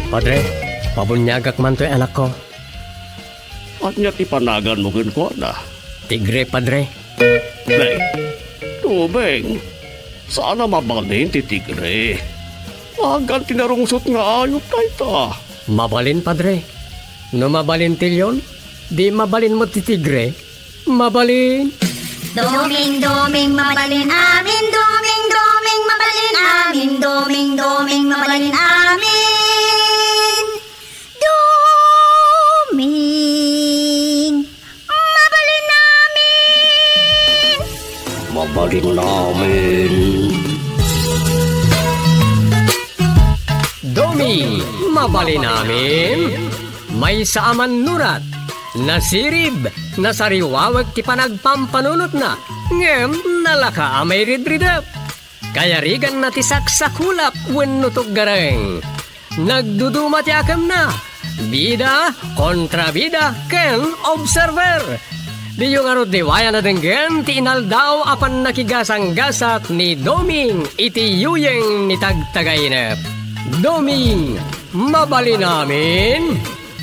Padre, pabunyagak man to'y anak ko. At niya tipanagan mo ko na. Tigre, Padre. Beng, tubeng. Sana mabalin ti tigre. Agan tinarungsot nga ayop na ita. Mabalin, Padre. No mabalin tilyon, di mabalin mo ti tigre. Mabalin. Doming mabalin amin, doming mabalin amin, doming mabalin amin. Doming mabalin amin. Mabalin namin. Doming, mabalin namin. May saaman nurat. Nasirib, nasariwawag ti panagpampanunot na. Ngem, nalaka amay ridridap. Kaya rigan na ti saksakulap wenno tuggareng. Nagduduma ti akam na. Bida, kontra bida, ken observer. Di yung arod di waya na denggen ti inaldaw apan nakigasang-gasat ni Doming iti yuyeng ni tagtagainep. Doming, mabalin namin.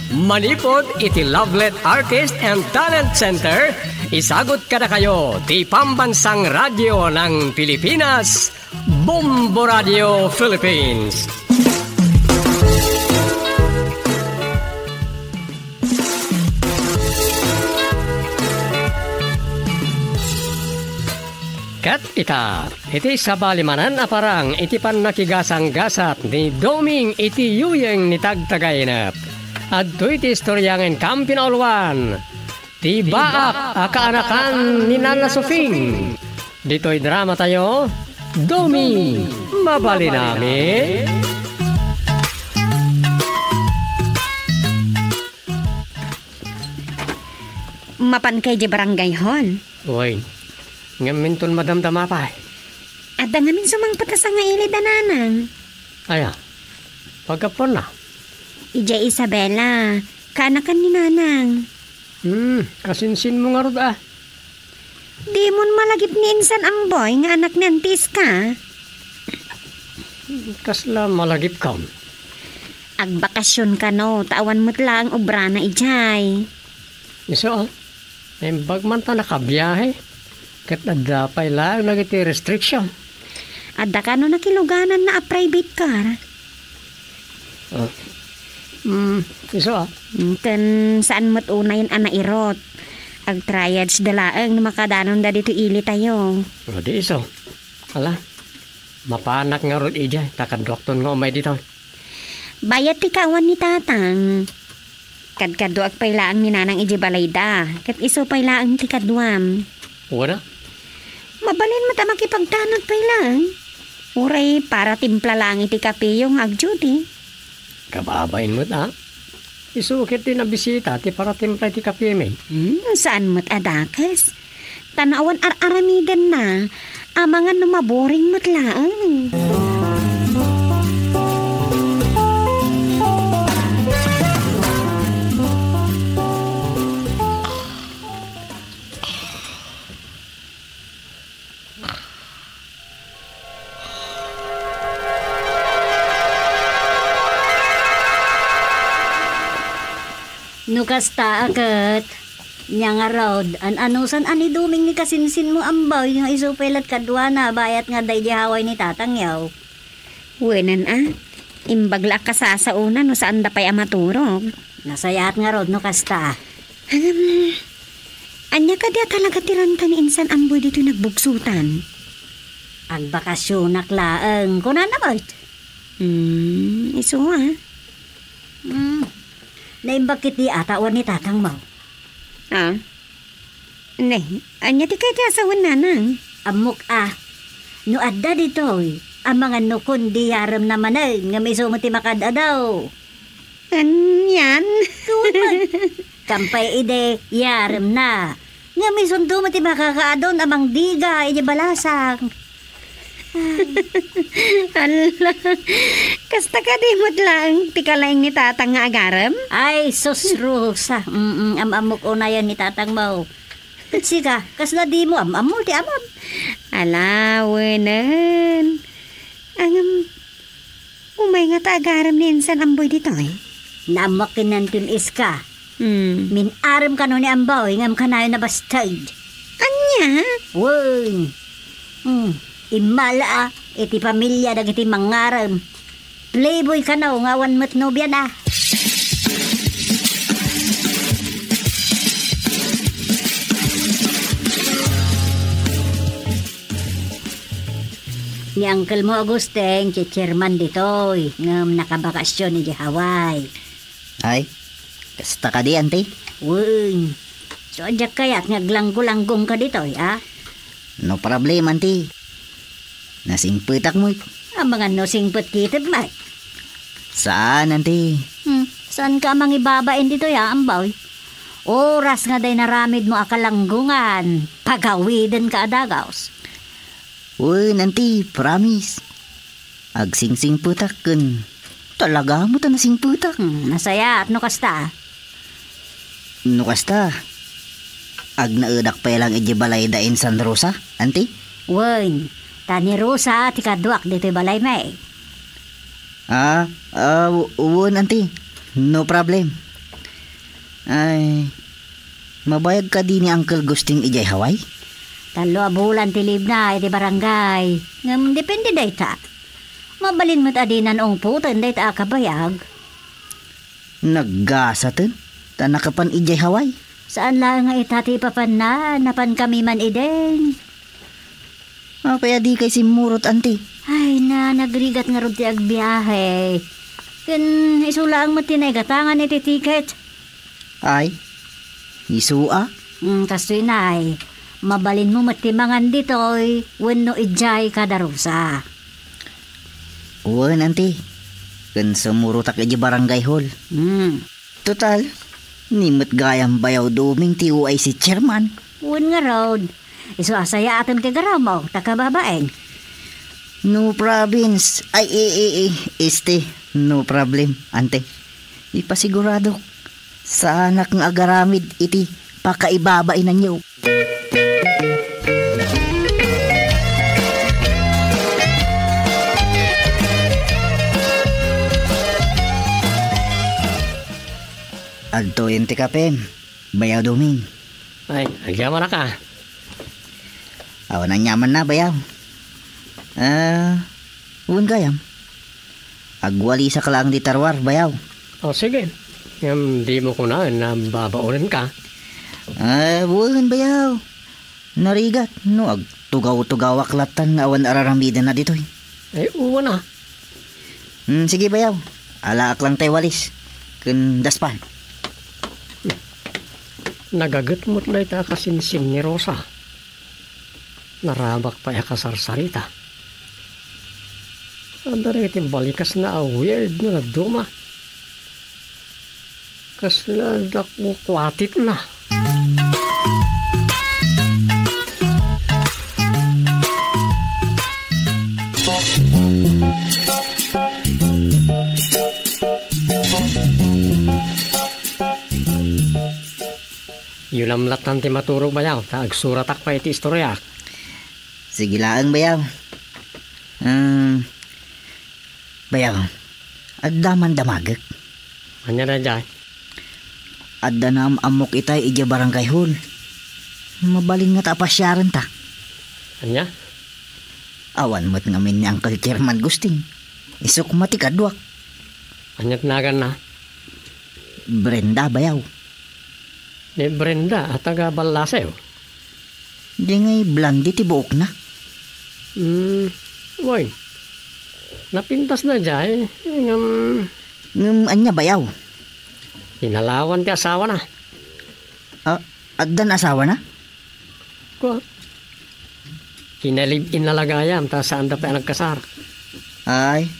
Manipod iti Lovelet Artist and Talent Center, isagot kada kayo ti pambansang radyo ng Pilipinas, Bombo Radio Philippines. Kat ita, iti sabalimanan aparang iti pan nakigasang-gasat ni Doming iti yuyeng ni tagtagainap. At iti istoryangin Kampinolwan, ti baak akaanakan ni Nana Sofing. Dito'y drama tayo, Doming, mabalin namin. Mapan kay di barangay hon. Uy, ngaminton madamdama pa. At ngamin sumang patas nga ili dananang. Aya, pagkapon na. Ija Isabela, kanakan ni nanang. Kasinsin mo nga rod ah. Di mon malagip ni insan ang boy nga anak ni Antis ka. Kasla malagip ka. Agbakasyon ka no, tawan mo't lang obra na ijay. Iso ah, may bagman ta nakabiyahe. Kat adapay lang nagiti restriction. Adda ka no nakiluganan na a private car. Iso ah. Kan saan mo't unayin ana irot. Ag triads dalaang na makadanon da dito ili tayo. O di iso. Ala, mapanak nga rod ija. Takadokton nga umay dito. Bayat ti kawan ni tatang. Kadkado ag pailaang ni nanang iji balayda. Kat iso pailaang ti kadwam. Wala? Mabalin mata makipagtanod pailaang. Uray para timpla lang iti kape yung agjudi. Kababain mo't ah. Isukit din na bisita ti para timpla ti kape may. Saan mo't adakas? Tanawan ar-aramigan na. Amangan na maboring mo't laang. Nukasta akat. Nya nga road. Anusan ani duming ni kasinsin mo ambaw yung isupelat kadwa na bayat nga day haway ni tatangyaw. Wenan ah. Imbagla ka sa una no saan da pa'y amaturog. Nasayat nga road nukasta. Anya ka dia talaga tirantan insan amboy dito nagbugsutan. Ang bakasyon naklaang. Kunan na ba? Iso ah. Naimbakit di atawan ni tatang mo. Ah? Ne, anya di kaya ti asawan nanang. Amok ah. No adda dito ang mga nukon di yaram naman nga may sumuti makadadaw. Anyan? Kampay ide yaram na. Nga may sundo mati makakaadon amang diga ide balasang. Hala, kasta ka di mo't lang tikalayng ni tatang nga agaram? Ay, sus Rosa. Amamok unayan ni tatang mo. Sika, kasla di mo amamol ti amam. Ala, wenan. May nga taagaram ni Insan Amboy dito eh. Namakin ng tilis ka. Hmm. Minaram ka no ni Amboy, ngam ka na yun na bastard. Anya? Woy. Imala iti pamilya dagiti mangaram. Playboy ka na ngawan mo't nobya na. Ni Uncle mo Agusteng, chairman ditoy, ngam nakabakasyon ni Hawaii. Ay, kasta ka di, ante. Uy, so adyak kaya't ngaglanggo-langgong ka ditoy, ah? No problem, ante. Nasingpitak mo. Ang mga nosingpot kitib, Mike. Saan, ante? Saan ka mang ibabain dito, ya, Amboy? Oras nga day naramid mo akalanggungan. Pagawiden ka adagaws. Uy, nanti, promise. Agsingsing putak kun. Talaga mo ta nasing putak. Nasaya at no kasta. No kasta. Ag naudak pa lang balay da in San Rosa, anti? Uy, tani Rosa ti kaduak dito balay may. Uwon, anti. No problem. Ay, mabayag ka din ni Uncle Gusting ijay Hawaii? 3 bulan tilib na iti barangay. Ngam depende day ta. Mabalin mo't adinan ong puton day ta kabayag. Naggasatan? Tanakapan ijay Hawaii? Saan lang nga itati papan na napan kami man iden. Kaya di kay simurot, anti. Ay na, nagrigat nga ron ti agbiyahe. Ken isulaang mo tinay gatangan iti ticket. Ay, isua? Kastoy nay. Mabalin mo matimangan ditoy wenno ijay kadarusa. Uwan, anti. Kan sumurutak iji barangay hall. Total, nimot gayang bayaw duming ti uay si chairman. Uwan nga road. Iso asaya atom ti garaw mo, takababaeng. No province. No problem, ante. Ipasigurado. Sa anak ng agaramid iti pakaibabain na niyo. Adto yung tikapen. Bayaw duming. Ay, agyaman na ka. Awan ang nyaman na, bayaw. Uwan gayam. Agwali sa kalang di tarwar, bayaw. O sige, di mo ko na babaunin ka. Uwan bayaw. Narigat, no, agtugaw-tugaw aklatan nga awan araramida na dito. Ay, uwa na. Sige bayaw. Alaak lang tayo walis. Kun daspan. Nagagat mo't na ita kasinsin ni Rosa. Narabak pa kasarsarita. Anda rin itim balikas na weird na nagduma. Kas nakukwatit na. Yulamlat nanti maturog bayaw. Tagsuratak pa iti istoryak. Sige lang bayaw. Bayaw. Agdaman damagak. Anya na dyan? Adda na amok itay ija barangay hall. Mabalin nga tapasyaran ta. Anya? Awan mo't ngamin ni Uncle Chairman Gusting. Isok matikadwak. Anya't nagan na? Brenda bayaw. Ni Brenda at taga Balasew. Di ngay blandi ti buok na. Boy. Napintas na dyan. Anya bayaw. Inalawan ti asawa na. Addan asawa na? Ko. Kinalib inalagayam ta saan da pa nagkasar. Ay,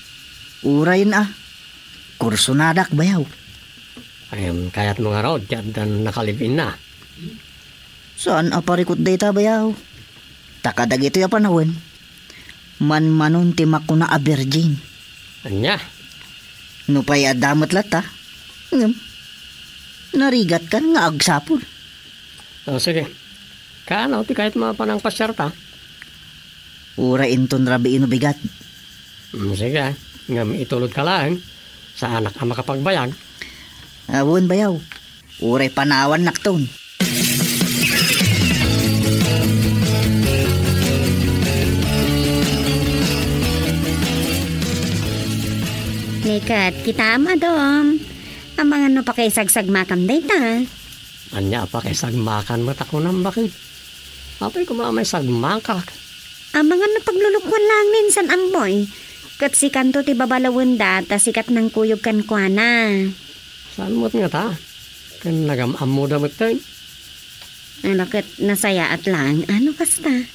uray na. Kursunadak bayaw. Kaya't mga road dan nakalibin na. Saan aparikot data bayaw? Takadag ito yung panahon. Man-manon timak ko na a virgin. Anya? Nupay adamot lata. Narigat kan nga agsapol. O sige. Kaano ti kahit mga panang pasyarta? Ura inton rabi inubigat. Sige. Ngam itulod ka lang sa anak ang makapagbayag. Awon bayaw. Uray panawan nakton. Likat, kita amadom. Ang mga no pa kay sagsagmakam day ta. Anya pa kay sagmakan mo tako ng bakit. Apay ko may sagmakak. Ang mga no paglulukwan lang minsan amboy. Kat si kanto ti babalawanda ta sikat ng kuyog kan kuana. Saan mo't nga ta? Kan nagamamo damot tayo. Ano kat nasaya at lang. Ano kasta?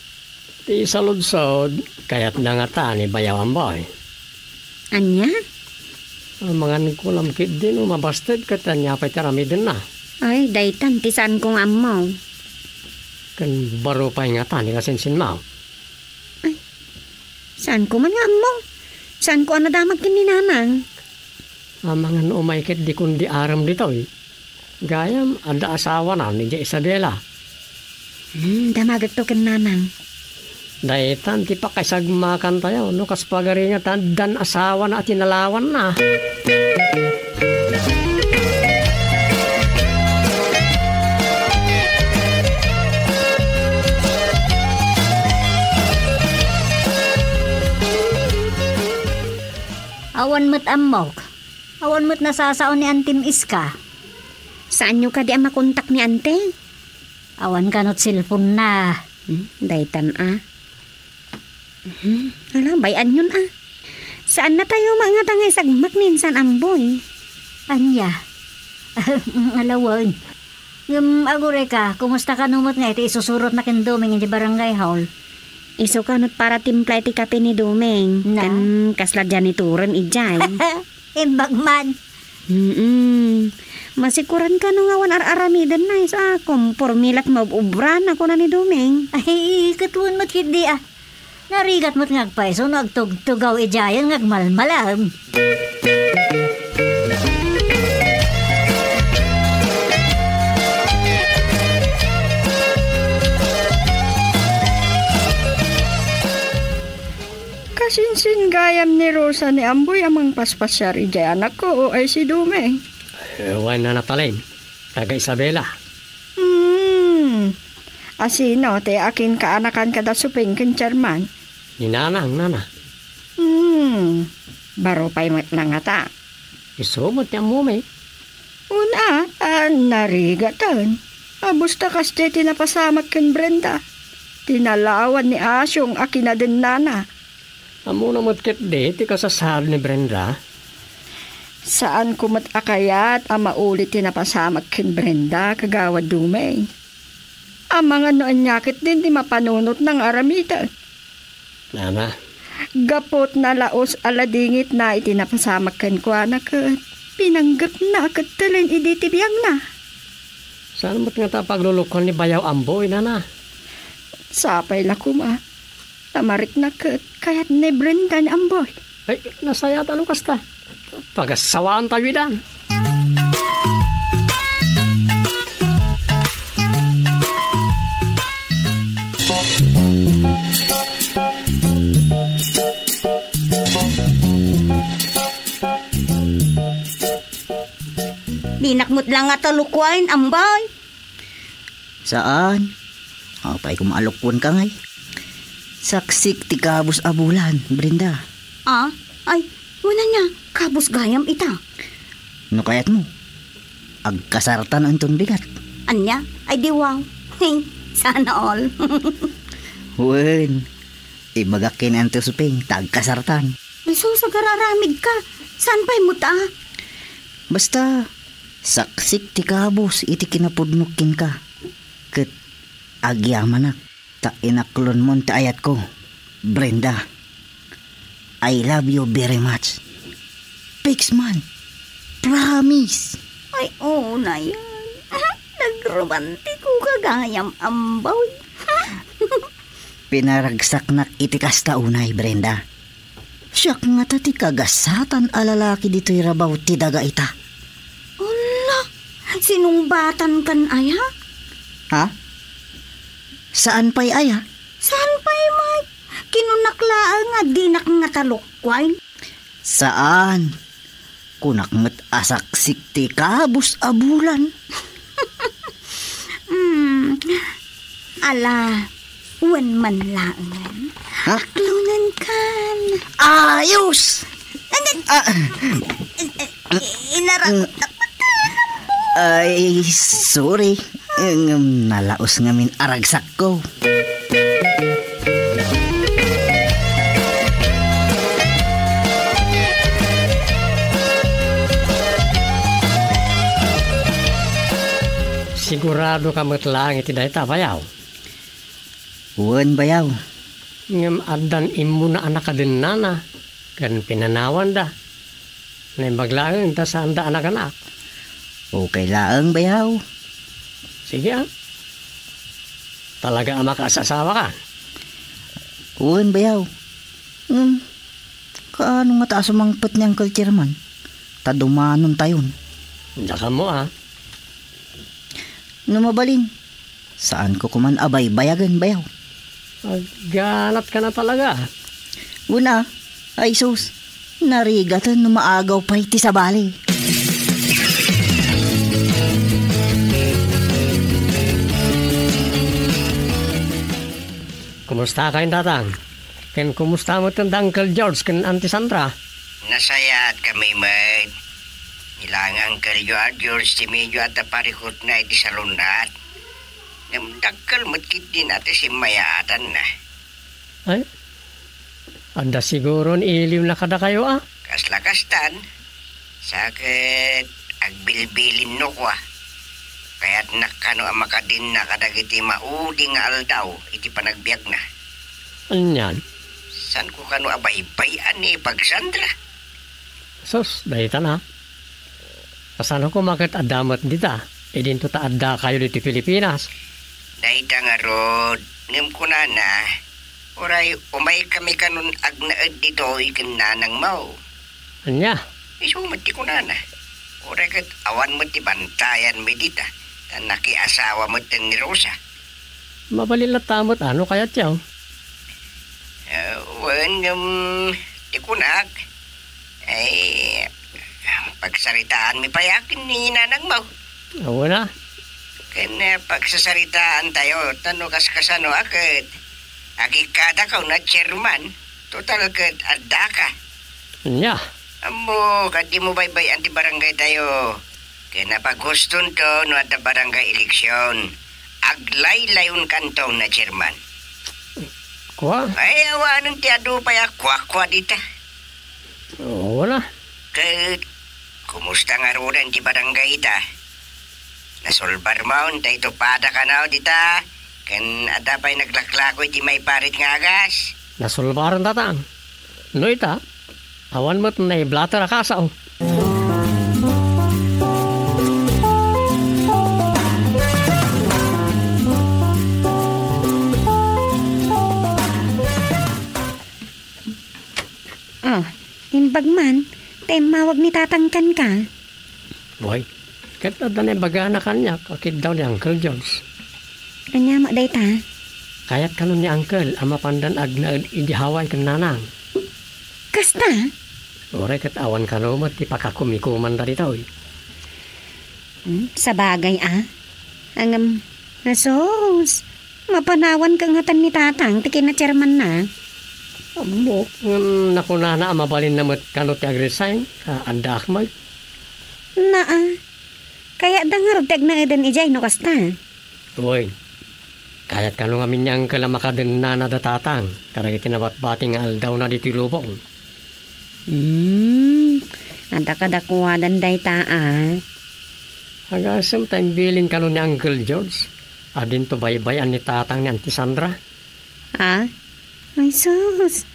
Ti saludsod, kaya't na nga ta ni bayaw ang boy. Anya? Ang mga nagkulam kit din, mabastad ka tanya pa tarami din na. Ay, daytan, tisan kong amaw. Kan baro pa nga ta ni kasinsin mo. Saan ko man nga amaw? Saan ko anadamag kininanang? Ang mga naumay kit di kundi aram dito eh. Gayam, ada asawa na ni Isabela. Damagat to kinanang. Daytan, ti pa kaysagmakan tayo, no kas pagari nga tan dan asawa na at tinalawan na. Awan mo't amok. Awan mo't nasasaon ni Antim Iska. Saan nyo ka di ang makontak ni ante? Awan kanot cellphone na. Daytan Alam, bayan yun Saan na tayo mga tangay sagmak minsan amboy? Anya. Alawan. Yung agure ka, kumusta ka numot nga iti isusurot na kinduming hindi barangay hall? Iso kanot para timpla iti kape ni Dumeng. Na? Kan kasla janituran ijay. Imbagman. Masikuran ka nung awan ar-aramidan na isa. Kumpormilat mabubran ako na ni Dumeng. Ay, katuan mo't hindi Narigat mo't ngagpaiso, nagtugtugaw ijayan ngagmalmalam. Kasinsin gayam ni Rosa ni Amboy amang paspasyar ijay anak ko o ay si Dumeng. Ewan na natalin, taga Isabela. Asino, te akin kaanakan kada suping ken chairman. Ni nanang, nana. Baro pa'y lang ata. Isumot niya mo may. Una, narigatan. Abusta kaste tinapasamak ken Brenda. Tinalawan ni Asyong akin na din nana. Amo na mo't kit di, ti kasasal ni Brenda. Saan kumat akayat ang maulit tinapasamak ken Brenda kagawad Dumeng. Ang mga noon nyakit din di mapanunot ng aramitan. Nana. Gapot na laos aladingit na itinapasamak ken kwa na kat. Pinanggap na kat talin iditibiyang na. Saan mo't nga ta paglulukon ni bayaw amboy, nana? Sapay la kuma. Tamarik na kat kayat ni Brenda ni Amboy. Ay, nasaya tanong kasta. Pagasawaan tayo dan. Binakmot lang nga talukwain, Amboy. Saan? Apay kumalukwan ka ngay. Saksik ti kabus abulan, Brenda. Ay, wala niya, kabus gayam ita. No kayat mo? Agkasartan ang bigat. Anya, ay diwaw. Hey, sana all. Wen, imagakin ang suping, tagkasartan. Ay, susagararamid ka. Saan pa'y muta? Basta, saksik ti kabus, iti kinapudnukin ka. Ket, agyamanak, ta inaklon mon ta ayat ko. Brenda, I love you very much. Fix man, promise. Ay, oo na yan. Nagromantiko ka gayam, Amboy. Pinaragsak nak itikas ta unay, Brenda. Siyak nga tati kagasatan alalaki dito'y rabaw ti daga ita. Ala, sinumbatan kan aya? Ha? Saan pa'y aya? Saan pa'y may? Kinunaklaan nga dinak nga talukwain. Saan? Kunak met asak sikti kabus abulan. Ala, wan man laangan. Ha? Aklunan kan. Ayos! Inarakot Ay, sorry. Nalaos ngamin aragsak ko. Sigurado ka matlang iti dayta bayaw. Wan bayaw. Ngem adan imo na anak ka din nana. Kan pinanawan da. Na maglaang ta sa anda anak-anak. Okay laang bayaw. Sige ah. Talaga ang makasasawa ka. Wan bayaw. Kaano nga taas umangpot niyang culture man? Tadumanon tayon. Daka mo ah. Numabalin. Saan ko kuman abay bayagan bayaw? Magganat ka na talaga. Una, ay sus. Narigatan na maagaw pa iti sa bali. Kumusta kayong datang? Ken kumusta mo itong Uncle George ken Auntie Sandra? Nasayat kami, mate. Nilang Uncle George si medyo at parikot na iti salunat. Namdagkal matkit din natin si mayaatan na. Ay? Anda siguro iliw na kada kayo ah. Kaslakastan. Sakit agbilbilin no ko ah. Kaya't nakano ang makadin na kadagiti mauding aldaw iti panagbiag na. Anyan? San ko kano abay-bayan ni Pagsandra? Sus, dahita na. Kasano ko makit adamat dita? E din to taadda kayo dito Pilipinas. Dahita nga rod, ngem ko na. Oray, umay kami kanun agnaed dito ikin nanang mau. Anya? Isumat ti ko na. Oray kat awan mo ti bantayan mi dita. Nakiasawa mo ti ni Rosa. Mabalil na tamot ano kaya tiyaw? Ti kunak. Ay, pagsaritaan mi payakin ni nanang mau. Oo na. Kaya pagsasaritaan tayo, tano kasano akit. Agikada ka na chairman. Total kat adda ka. Anya? Amo, kadi mo baybay anti barangay tayo. Kaya napaguston to no at barangay eleksyon. Aglay-layon kanto na chairman. Kwa? Ay, awan ng tiyado pa ya kwa dita. Oo na. Kaya, kumusta nga rin ti barangay ita? Nasolbar maun, tayo pada ka na dita. Kan ada pa'y naglaklako iti may parit nga agas. Nasulbaran tatang. No ita? Awan mo't na iblater akasaw. Timbag man, mawag ni tatangkan ka. Boy, kata na bagana kanya, kakit daw ni Uncle George. Anya maday ta? Kayat kanon ni Uncle, ama pandan agnaed iji Hawaii ken nanang. Kasta? Oray kat awan kanumat ti pakakumikuman da dito. Sa bagay Angam, nasos. Mapanawan ka ngatan ni tatang, tikin na chairman na. Amo, nakunana amabalin na mat kanot ti agresign, anda akmag. Kaya dangarog tag na eden ijay no kasta. Boy, kayat kanu nga minyang kala makaden na nadatatang, karag itinabat-bating aldaw na dito lubong. Anda kadakuwadan day ta Hagasam tayong bilin kanu ni Uncle George, adin to baybayan ni tatang ni Auntie Sandra. Ay sus.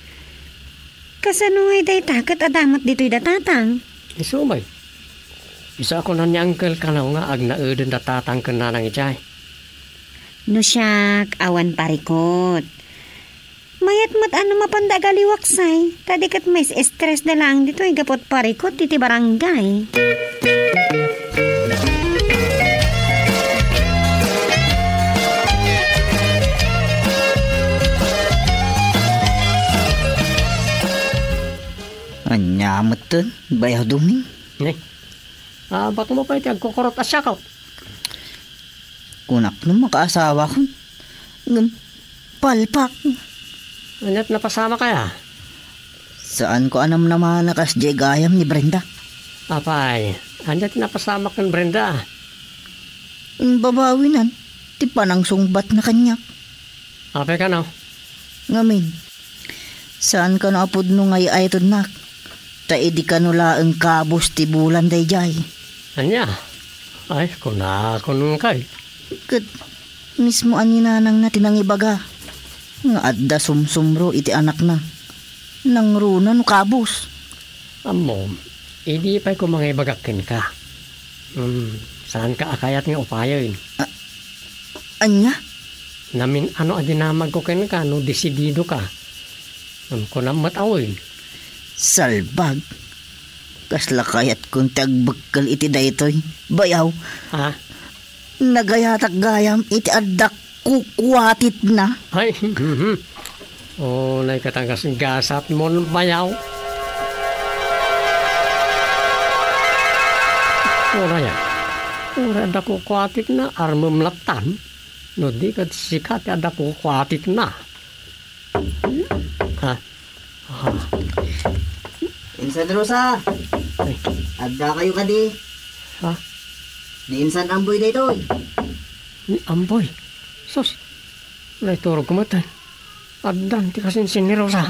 Kasano ay day takat adamat dito'y datatang? Isumay. Isa ako na ni Uncle kanaw nga agnaeden datatang ken nanang ijay. No siyak, awan parikot. Mayat mat ano mapandagaliwaksay. Tadikat may stress na lang dito ay gapot parikot titi barangay. Anya Salamat ton, bayaw Duming. Ba't mo pa iti agkukurot asya ko? Kunak nung makaasawa ko. Palpak. Anyat napasama kaya? Saan ko anam naman nakas gayam ni Brenda? Apay, anyat napasama kang Brenda. Ang babawinan, ti panang sungbat na kanyak. Apay ka no? Ngamin, saan ka naapod nung ay ito nak? Taidi ka nula ang kabos ti bulan day jay. Anya? Ay, kunakon kay. Kat, mismo aninanang natin ang ibaga. Nga adda sumsumro iti anak na. Nang runa no kabos. Amo, hindi pa'y kung mga ibagakin ka. Saan ka akayat nga upayoin? Anya? Namin ano adinamag ko ken ka no desidido ka. Kunam matawin. Salbag. Kasla kayat kung tagbagkal iti daytoy. Bayaw. Ha? Nagayatak gayam iti addak kukwatit na. Ay, naikatangkas gasat mo bayaw. Yan. Ada ko kwatit na armam latan. No di kat sikat ada ko kwatit na. Ha? Insan Rosa. Adda kayo kadi. Ha? Niinsan amboy daytoy. Ni amboy. Sus. Naiturog kumatan. Addan ti kasinsin ni Rosa.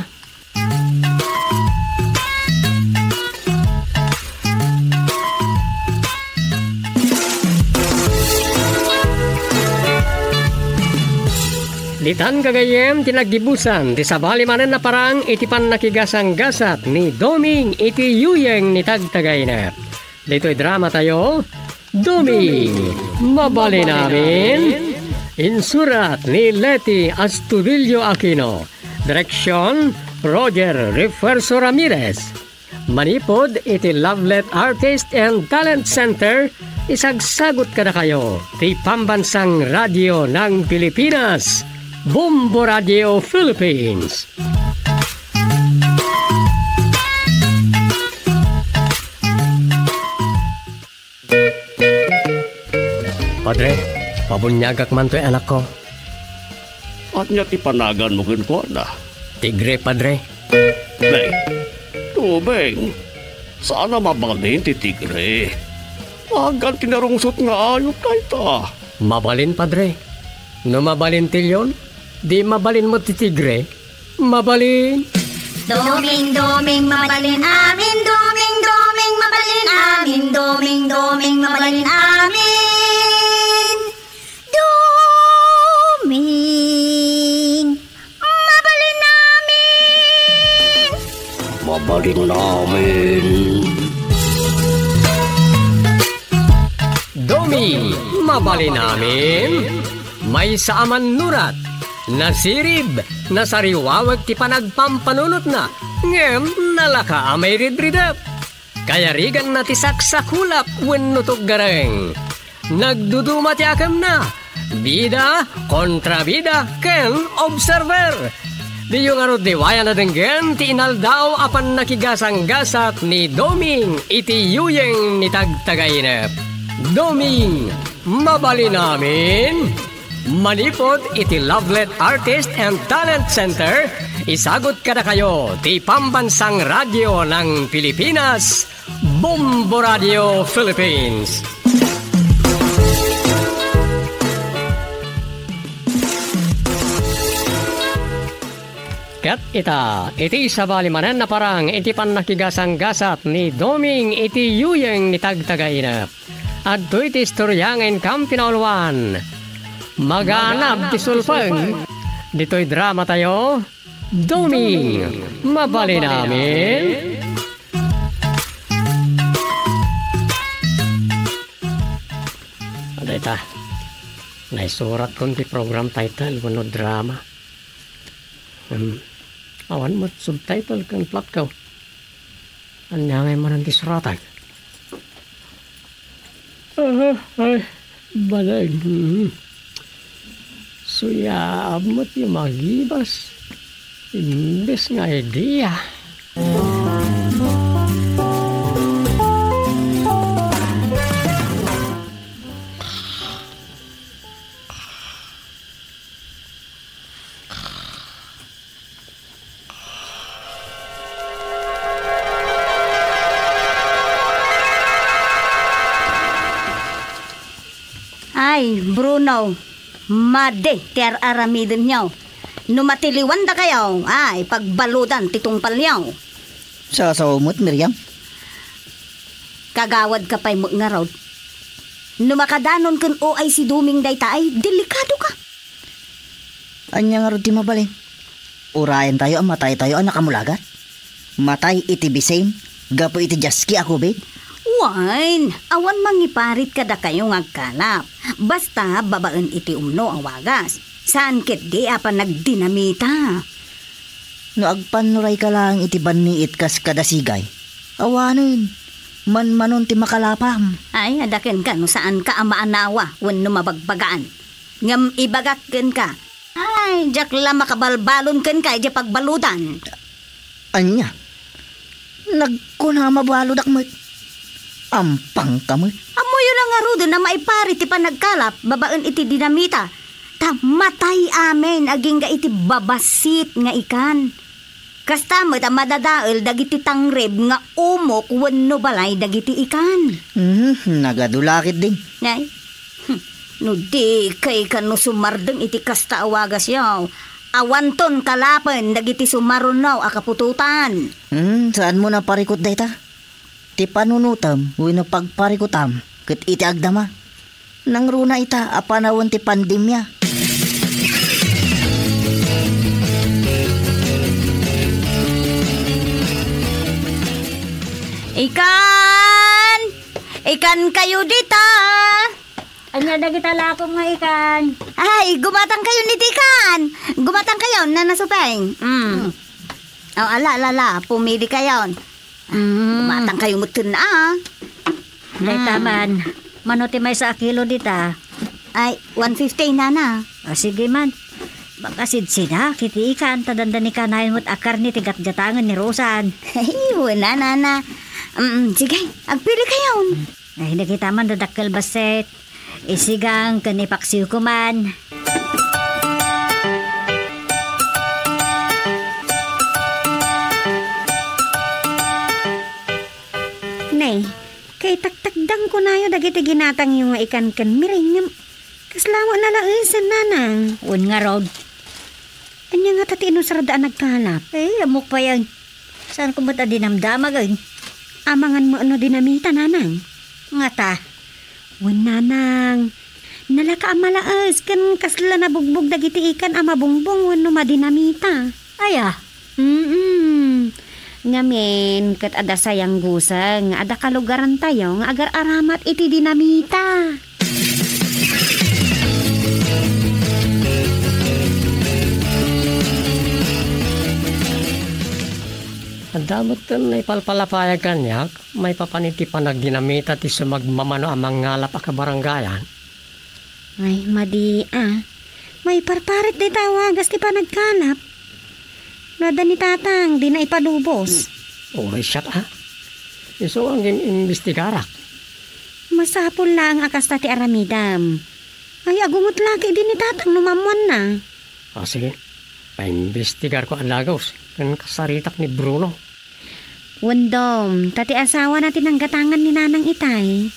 Ditan kagayem tinagdibusan ti sabali manen na parang iti pan nakigasang gasat ni Doming iti yuyeng ni tagtagay na. Dito'y drama tayo, Doming, mabali namin. Insurat ni Leti Astudillo Aquino. Direksyon, Roger Refuerzo Ramirez. Manipod iti Lovelet Artist and Talent Center. Isagsagot ka na kayo ti Pambansang Radio ng Pilipinas. Bombo Radio Philippines. Padre, pabunyagak man to'y anak ko. At niya tipanagan mo ko na. Tigre, Padre. Nay, Tubeng, sana mabalin ti tigre. Agan tinarungsot nga ayot kay ta. Mabalin, Padre. No mabalin tilyon, di mabalin mo ti tigre. Mabalin. Doming, doming, mabalin amin. Doming, doming, mabalin amin. Doming, doming, mabalin amin. Doming, mabalin amin. Mabalin namin. Doming, mabalin namin. May saaman nurat. Nasirib, nasariwawag ti panagpampanunot na. Ngem, nalaka amay ridridap. Kaya rigan na ti saksakulap wenno gareng. Nagduduma ti akam na. Bida, kontrabida, ken observer. Di yung diwaya na denggen ti inaldaw apan nakigasang gasat ni Doming iti yuyeng ni tagtagainep. Doming, mabali namin. Manipod iti Lovelet Artist and Talent Center. Isagot ka na kayo ti Pambansang Radio ng Pilipinas. Bombo Radio Philippines. Kat iti sabali manen na parang iti pan nakigasang gasat ni Doming iti yuyeng ni tagtagainap. At do'y ti istoryangin kam pinauluan. Maganap ti sulpeng. Dito'y drama tayo, Doming, mabali namin. Aday ta, naisurat ko ti program title, wano drama. Awan mo subtitle kan plot ko. Anyangay mo nanti suratan. Ay, balay. Suya amot yung magibas. Imbes nga idea. Ay, Bruno, made, ter aramidin niyo. Numatiliwan da kayo, ay, pagbaludan titong palyaw. Sa sawmot, Miriam. Kagawad ka pa'y mo nga raw. Numakadanon kun o ay si Duming dayta ay delikado ka. Anya nga ro ti mabalin. Urayan tayo ang matay tayo ang nakamulagat. Matay iti bisame, gapo iti jaski ako big. Wine, awan mangiparit kada kayo ngagkalap. Basta babaan iti umno ang wagas. Saan ket di apa nagdinamita? No agpanuray ka lang iti banniit kas kadasigay. Awanon, manmanon ti makalapam. Ay, adaken ka no saan ka amaanawa wen no mabagbagaan. Ngam ibagakken ka. Ay, jak la makabalbalon ken ka iti pagbaludan. Anya, nagkunamabalo dakmet. Ampang kamot. Amoy lang nga rudo na maipari ti panagkalap, babaan iti dinamita. Matay amen, aging ga iti babasit nga ikan. Kastamot ang madadaol dagiti tangreb nga umok wenno balay dagiti ikan. Nagadulakit din. Ngay, no di kay kano sumardeng iti kasta awagas yaw. Awanton kalapan dagiti sumarunaw akapututan. Saan mo na parikot dayta? Ti panunutam, wino pagparikutam, ket iti agdama. Nang runa ita, apanawon ti pandemya. Ikan! Ikan kayo dita! Anya da kita lakong nga ikan. Ay, gumatang kayo ni ikan. Gumatang kayo na nasupeng. Oh, ala, pumili kayo. Gumatang kayo mutun Day taman. Manuti may sa kilo dita. Ay, 150 na. O sige man. Baka sidsida, kiti ikan, tadanda ni kanayin mo't akar ni tigat-gatangan ni Rosan. Ay, wala na. Sige, agpili kayo. Ay, hindi kita man dadakkel baset. Isigang kanipaksiw ko man. Nay, kay taktakdang ko na yun dagiti ginatang yung ikan kan miring. Kaslawa na laisan nanang. Un nga rod. Anya nga tati inusardaan nagkalap. Eh, amok pa yan. Saan ko ba't dinamdamag ay? Amangan mo ano dinamita nanang. Nga ta. Wan nanang. Nalaka amalaas kan kasla na bugbog dagiti ikan ama bungbong wan no madinamita. Aya. Ngamen kat ada sayang gusang ada kalugaran tayo nga agar aramat iti dinamita. Damot kan na ipalpalapayag kanyak, may papaniti pa nagdinamita ti sumagmamano amang ngalap akabaranggayan. Ay, madi may parparit di tawagas ti panagkalap. Nada ni tatang, di na ipadubos. Uray siya Iso ang imbestigarak. Masapol lang akasta ti aramidam. Ay, agumot laki din ni tatang numamuan na. Sige, paimbestigar ko ang lagaws. Kan kasaritak ni Bruno. Wandom, tati asawa natin ang gatangan ni nanang itay.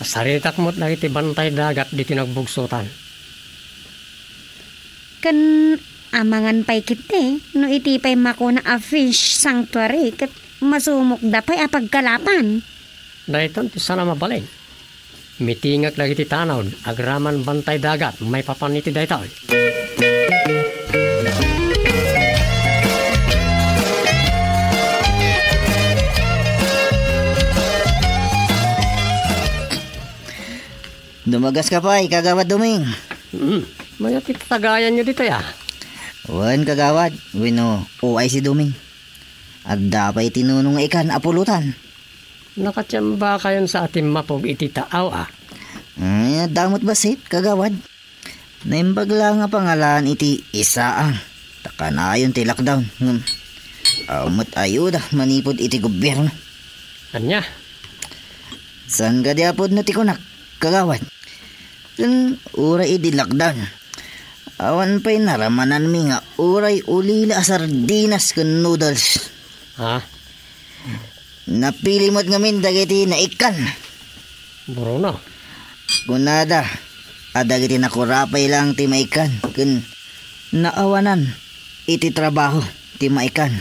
Kasaritak mo't lagi ti bantay dagat di tinagbugsutan. Kan amangan pay kiti, no iti pay mako na a fish sanctuary, kat masumok da pay apagkalapan. Daiton ti sana mabalin. Mitingak lagi ti tanaw, agraman bantay dagat, may papaniti daytoy. Dumagas ka pa, kagawad Duming. May tatagayan nyo dito ya. Wan kagawad, wino, uay si Duming. At dapat tinunong ikan apulutan. Nakatsamba kayon sa ating mapog iti taaw Damot basit, kagawad. Naimbagla nga pangalan iti isa Taka na yun ti lockdown. Amot ayuda, manipod iti gobyerno. Anya? San ka diapod na ti kunak, kagawad? Uray iti lockdown. Awan pa'y naramanan mi nga uray ulila sardinas kan noodles. Napili mo't ngamin dagiti na ikan. Bruno. Kunada, Adagiti nakurapay lang ti maikan. Kun naawanan iti trabaho ti maikan.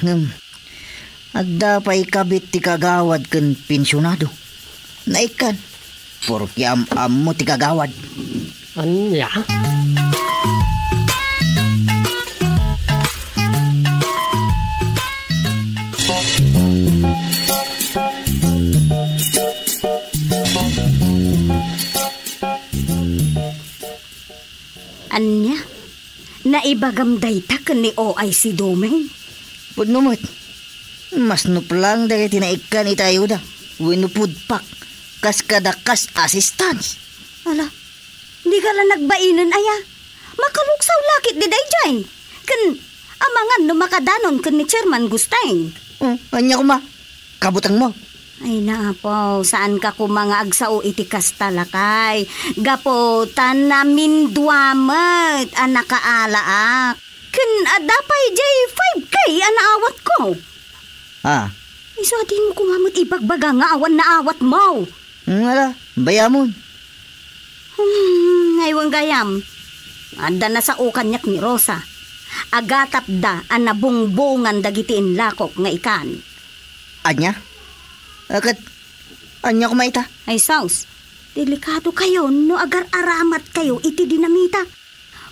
Adda pa ikabit ti kagawad kun pensyonado. Naikan. Porki am mo ti kagawad. Anya? Anya? Naibagamday ta ni OI si Domeng. Pudnumot. Mas nuplang dagiti naikan itayo da. Winupudpak. Kas kadakas assistance. Ala, di ka lang nagbainan aya. Makaluksaw lakit di dayjay. Kan amangan no makadanon kan ni Chairman Gustay. Anya kuma. Kabutang mo. Ay naapaw, saan ka ko mga agsao iti kastalakay? Gapo, tanamin duamat, anakaalaak. Kan adapay jay 5K anaawat ko. Isa din mo kumamot ibagbaga nga awan na awat mo. Wala, bayamon. Ngayon gayam, anda na sa ukanyak ni Rosa. Agatap da ang nabungbungan dagitiin lakok nga ikan. Anya? Akat, anya kumaita? Ay saus, delikado kayo no agar aramat kayo iti dinamita.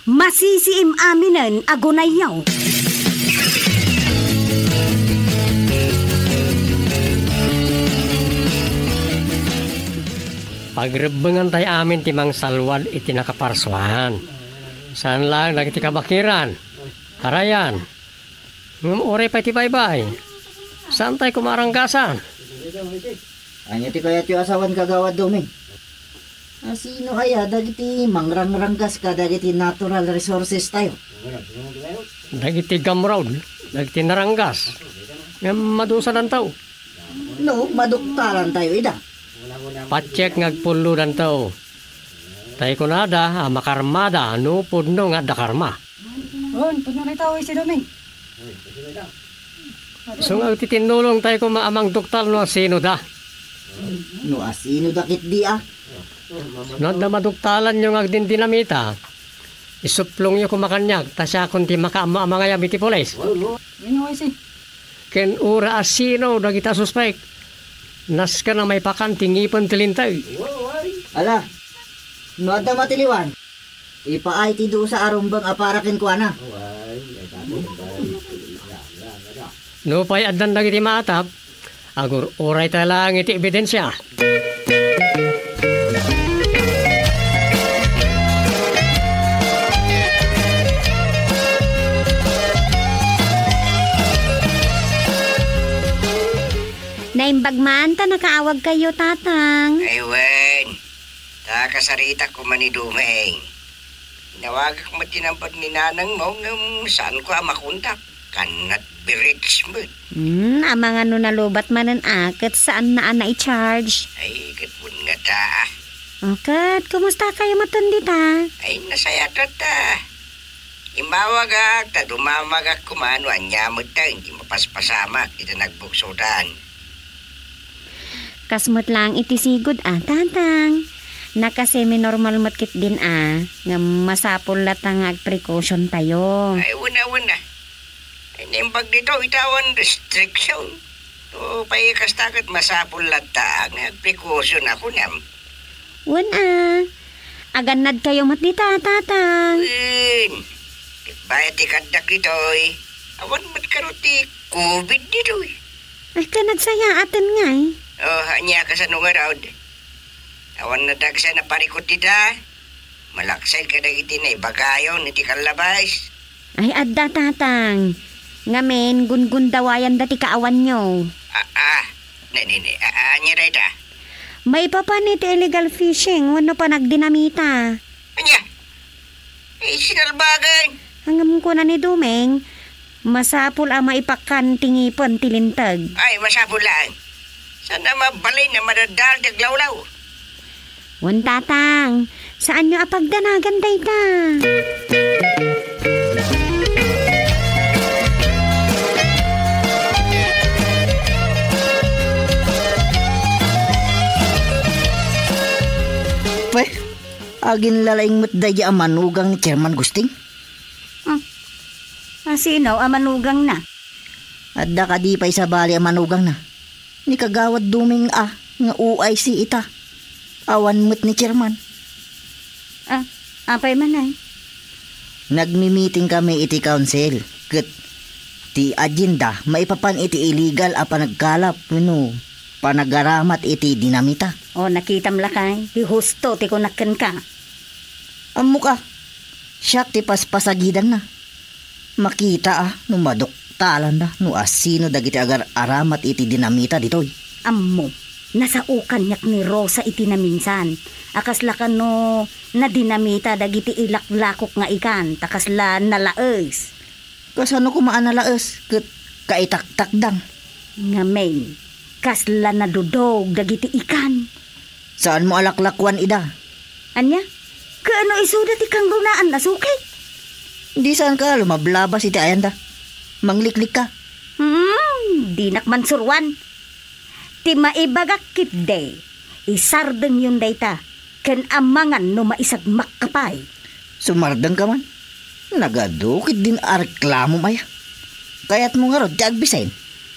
Masisiim aminen agunayaw. Pagrebengan tayo amin timang salwad iti nakaparsuhan. Saan lang nagiti kabakiran? Harayan. Ngum ore pa iti baybay. Saan tayo kumaranggasan? Anya ti kaya ti asawan kagawad Domeng? Sino kaya dagiti mangrang-ranggas ka dagiti natural resources tayo? Dagiti gamraw, dagiti naranggas. Ngam madusan ang tao. No, maduktaran tayo ida. Patsek ngagpulo ng tao. Tayo kunada, makarmada, no pudno nga dakarma. Pudno na itaw si Domeng. So nga titinulong tayo kung maamang doktal no sino da. No asino dakit di No na maduktalan nyo nga din dinamita. Isuplong nyo kumakanyag, tasya kundi makaama-ama nga yamiti polis. Ken ura asino dagita suspect. Nas ka na may pakantingipon tilintay. Ala, no adda matiliwan. Ipaay ti do sa arumbang aparakin ko ana. No pa'y adan dagiti maatap, agur oray talang iti ebidensya. Naimbagman ta nakaawag kayo, tatang. Aywan, takasarita ko man ni Dumeng. Nawagak mo tinampad ni nanang mo ng saan ko makuntak. Kanat birits mo. Amang ano nalubat manan akit saan na ana i-charge. Ay, katpun nga ta. Okat, kumusta kayo matundi ta? Ay, nasaya ta. Imawagak, ta dumamagak kumano, anyamot ta, hindi mapaspasamak, ito nagbuksudan. Kasmut lang iti sigod tatang. Nakasemi-normal matkit din nga masapol latang precaution tayo. Ay, wala. Ay, nimbag dito, itawan restriction. O, paikastakat masapol lata, nga precaution ako nam. Aganad kayo matdita, tatang. Bayat ikadak dito, awan matkaruti COVID dito. Ay, kanagsaya atin nga hanya ka sa nung araw. Awan na dagsa na parikot dita. Malaksay ka na iti na ibagayon, iti kalabas. Ay, adda, tatang. Ngamen, gun-gundawayan dati kaawan nyo. Anya na ita? May papanit illegal fishing, wano pa nagdinamita. Anya? Ay, sinalbagan. Hanggang ko na ni Dumeng, masapul ang maipakan tingipon tilintag. Ay, masapul lang. Sana mabalay na madadal daglawlaw. Wan, tatang, saan nyo apagdanagan day ta? Agin lalaing matdaya ang manugang ni Chairman Gusting. Sino ang manugang na? Adda ka di pa'y sa bali ang manugang na. Ni kagawad duming nga uay si ita. Awan mo't ni Chairman. Apay man ay? Nagmi-meeting kami iti council. Kat ti agenda maipapan iti illegal a panagkalap. Panagaramat iti dinamita. Nakitam lakay. Di husto ti kunakan ka. Amo ka. Siyak ti paspasagidan na. Makita numadoktalan na asino dagiti agar aramat iti dinamita ditoy. Ammo, nasaukan yak ni Rosa iti na minsan. Akaslakan no na dinamita dagiti ilaklakok nga ikan, takasla nalaes. Kasano kumaan nalaes, kaitaktakdang. Nga may, kasla nadudog dagiti ikan. Saan mo alaklakwan ida? Anya? Kaano isudat ikang gunaan na sukay? Di saan ka lumablabas iti ayanda. Mangliklik ka. Di nakmansurwan. Ti maibagak kitday. Isardeng yung dayta. Ken amangan no maisag makkapay. Sumardeng ka man. Nagadukit din reklamo maya. Kaya't mo nga ro, agbisain.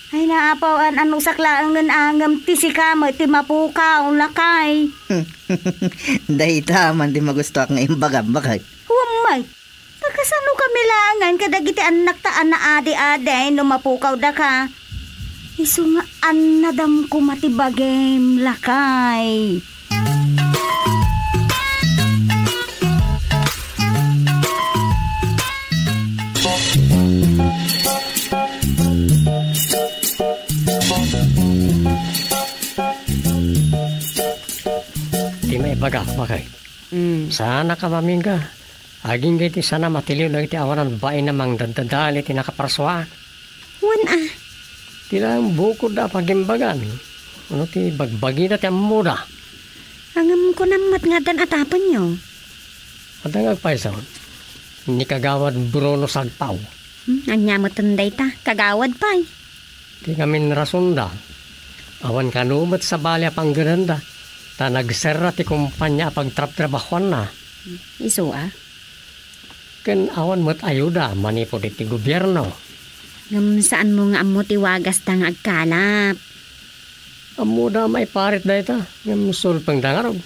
Ay naapawan ano saklaangan angam ti si kamo ti mapukaw lakay. Dahita man di magusto ak nga imbagambakay. Humay. Kasano kami langan kadagiti anak taan na adi-adi no mapukaw da ka. Isu nga annadam ko matibagem lakay. Di may bagak-bagay. Sana ka mamingga. Aging giti sana matiliw na iti awanan bae namang dadadali ti nakaparswa. Tilang bukod da pagimbagan. Ano ti bagbagi na ti amuda. Angam ko namat nga dan atapan nyo. At ang agpaisaw, ni kagawad Bruno Sagpaw. Anya mo tunday ta, kagawad pa'y. Ti kami rasunda. Awan kanumat sa balya pang gananda. Ta nagserra ti kumpanya pagtrap-trabahuan na. Isu Ken awan mo't ayuda manipod iti gobyerno. Ngam saan mo nga amo tiwagas tang agkalap. Amo da may parit da ita. Ngam sulpang dangarog.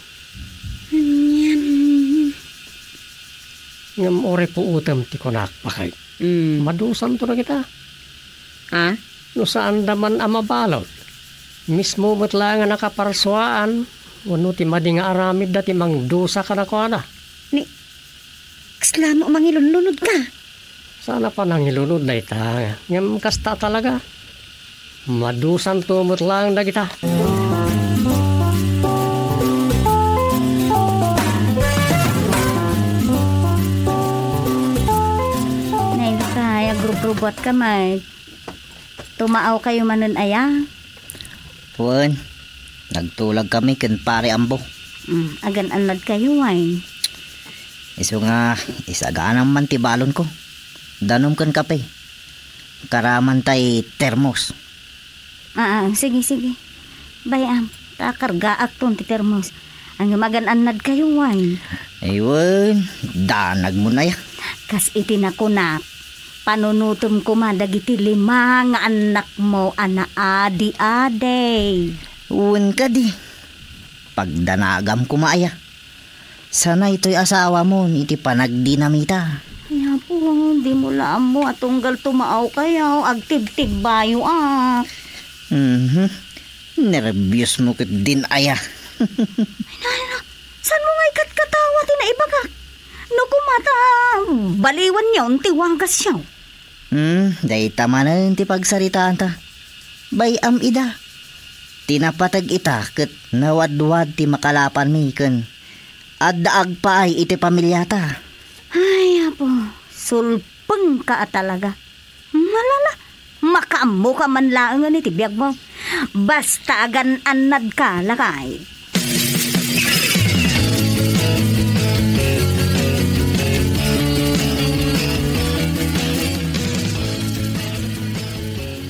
Ngam ore po utam ti konak pakay. Madusan to na kita. No saan daman amabalot. Mismo mo't lang nga nakaparswaan. Wano ti mading aramid dati mang dusa ka na ko na. Kasla mo mangilunlunod ka. Sana pa nangilunod na ita. Ngam kasta talaga. Madusan tumot lang na kita. Ngayon kaya grup-grupot ka may. Tumaaw kayo manon aya. Wan, nagtulag kami ken pare ambo. Agan-anad kayo ay. Isu nga, isaganang man tibalon ko. Danom kan kape. Karaman tay termos. Sige. Bayam, takarga akton ti termos. Ang magan-anad kayo ay. Aywan, danag mo na ya. Kas itinakunap. Panunutom ko madagiti 5 nga anak mo ana adi-adi. Uwan ka di. Pagdanagam ko maaya. Sana ito'y asawa mo, iti panagdinamita. Kaya po, di mo lang mo at tunggal tumaaw kayo, agtib-tib bayo Nervyos mo kit din aya. Saan mo nga ikat-katawa tinaibagak? No kumata, baliwan niyo, tiwanggas siya. Day tama na ti pagsaritaan ta. Bayam ida. Tinapatag ita ket nawadwad ti makalapan mi ken addaag pa ay iti pamilyata. Ay, apo, sulpeng ka talaga. Malala, makaammo ka man lang ni tibiyag mo. Basta agan-anad ka, lakay.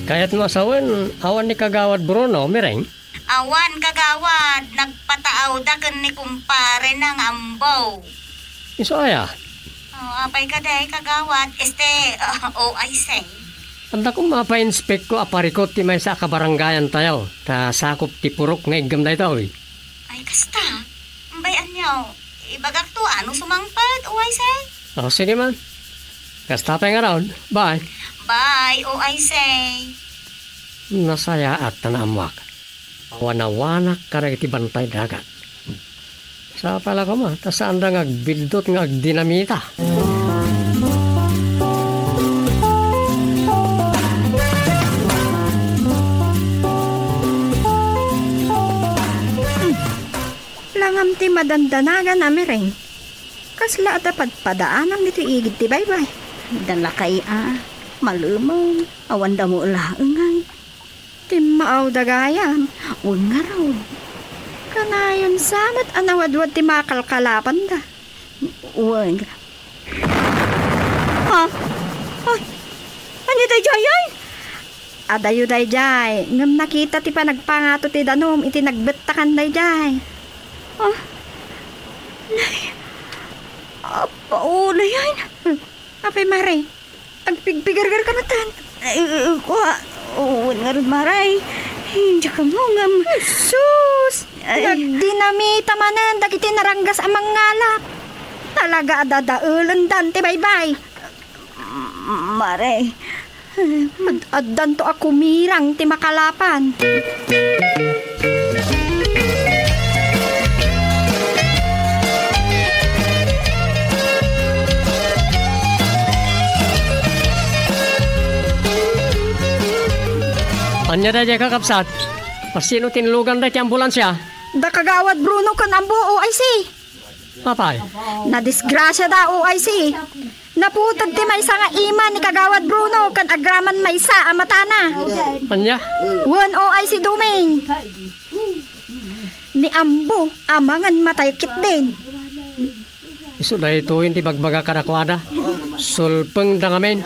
Kaya't mo asawan, awan ni kagawad Bruno, mireng? Awan kagawad, nagpataaw da kan ni kumpare ng ambaw. Isaya, Apay ka day kagawad, I say. anda kong mapa-inspect ko aparikot ti may sa kabarangayan tayo. Ta sakop ti purok nga igam da ito. Ay kasta, bayan niyo, ibagak to ano sumangpad, I say. Sige man. Kasta tayong around. Bye. Bye, I say. Nasaya at tanamwak. Wanawanak karag iti bantay dagat. Sa pala ko ma, tasaan da ngagbildot nga agdinamita. Langam ti madandanagan nami rin. Kasla at padpadaanan dito igid ti baybay. Dala kay malumaw. Awan da mo laangay. Ti maaw dagayan. Uwan nga raw. Kanayon samat anawadwad ti makalkalapan da. Uwan. Ay, ano day jay? Adayo day jay. Ngam nakita ti panagpangato ti danom iti nagbetakan day jay. Paula yan. Apay mare, agpigpigargar ka na tan. Uwan nga rin maray. Hindi ka mo ngam. Sus! Nagdinamita manan, dagiti naranggas amang ngalak. Talaga adadaulan dan, ti baybay. Maray. Addan to ako mirang, ti makalapan. Anya da jay kakapsat. Pasino tinulugan da ti ambulansya? Da kagawad Bruno kan ambu OIC. Papay. Nadisgrasya da OIC. Naputag ti maysa nga ima ni kagawad Bruno kan agraman maysa amatana. Anya? One OIC domain. Ni ambu amangan mataykit din. Isu da ito hindi bagbaga karakwada. Sulpeng da ngamen.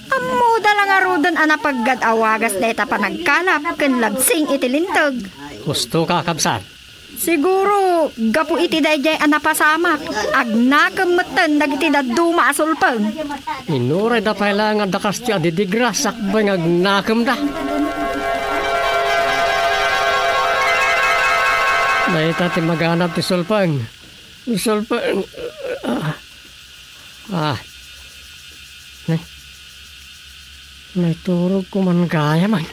Ammo dalang arudan anapaggad awagas na ita panagkalap kan labsing itilintag. Gusto ka kapsat. Siguro gapu iti dayjay anapasamak. Agnakamatan dagiti daduma asulpeng. Inuray da pala nga dakas ti adidigra sakbay nga agnakam da. Naita ti maganap ti sulpeng. Sulpeng. Naiturog ko man kaya man.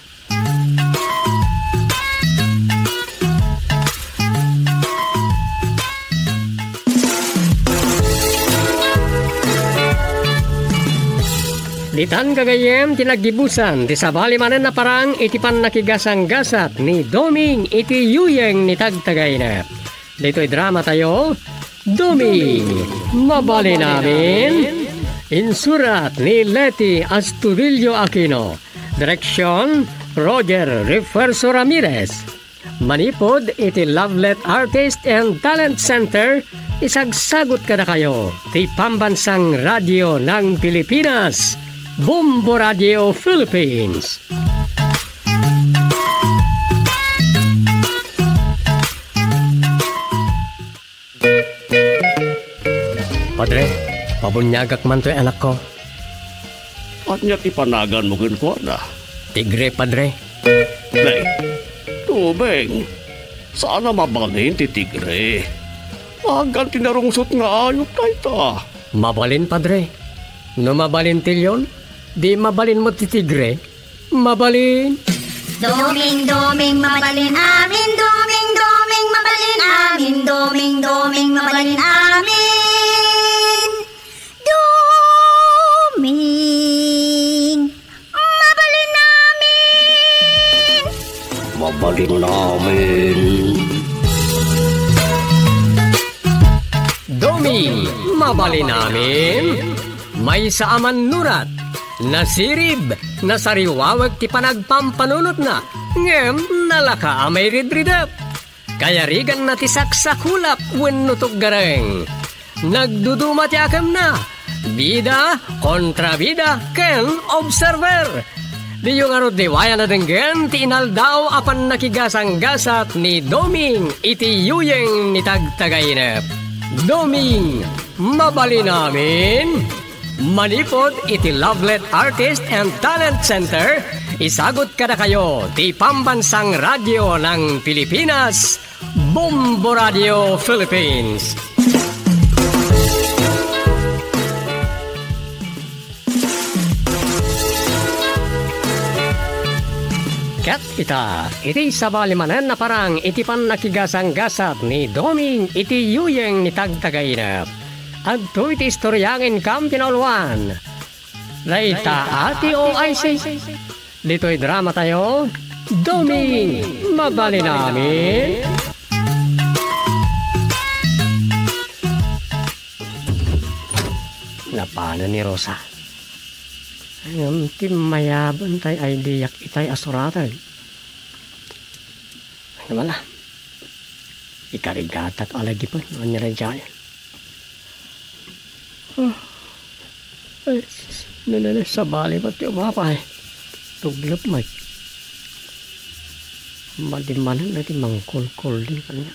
Ditan kagayem tinagdibusan ti sabali manen na parang iti pan nakigasang-gasat ni Doming iti yuyeng ni tagtagayna. Dito'y drama tayo, Doming, mabali namin. Insurat ni Leti Astudillo Aquino. Direksyon, Roger Refuerzo Ramirez. Manipod iti Lovelet Artist and Talent Center. Isagsagot ka na kayo. Ti Pambansang Radio ng Pilipinas. Bombo Radio Philippines. Padre, pabunyagak man to'y anak ko. At niya ti panagan mo ko na. Tigre, padre. Nay, tubeng. Sana mabalin ti tigre. Agan tinarungsot nga ayok tayo ta. Mabalin, padre. No mabalin tilyon, di mabalin mo ti tigre. Mabalin. Doming, doming, mabalin amin. Doming, doming, mabalin amin. Doming, doming, mabalin amin. Doming, mabalin namin. Mabalin namin. Doming, mabalin namin. May saaman nurat. Nasirib, nasariwawag ti panagpampanunot na. Ngem, nalaka amay ridridap. Kaya rigan na ti saksakulap wenno tuggareng. Nagduduma ti akam na. Bida kontra bida ken observer. Di yung arod di waya na denggen, ti inaldaw apan nakigasang-gasat ni Doming iti yuyeng ni tagtagainep. Doming, mabali namin. Manipod iti Lovelet Artist and Talent Center, isagot kada kayo ti Pambansang Radyo ng Pilipinas, Bombo Radio Philippines. Kat kita, iti sabalimanan na parang iti pan nakigasang-gasat ni Doming iti yuyeng ni tagtagainap. At to iti istoryangin kam pinolwan. Laita ati OIC. Dito'y drama tayo. Doming, mabali namin. Napana ni Rosa. Ang timayaban tay ay diyak itay asuratan. Ano wala? Ikarigatat alagi pa. Ano niya rin dyan? Ay, nanay sa bali ba't yung mapay? Tuglap may. Madimanan natin mangkul-kul din kanya.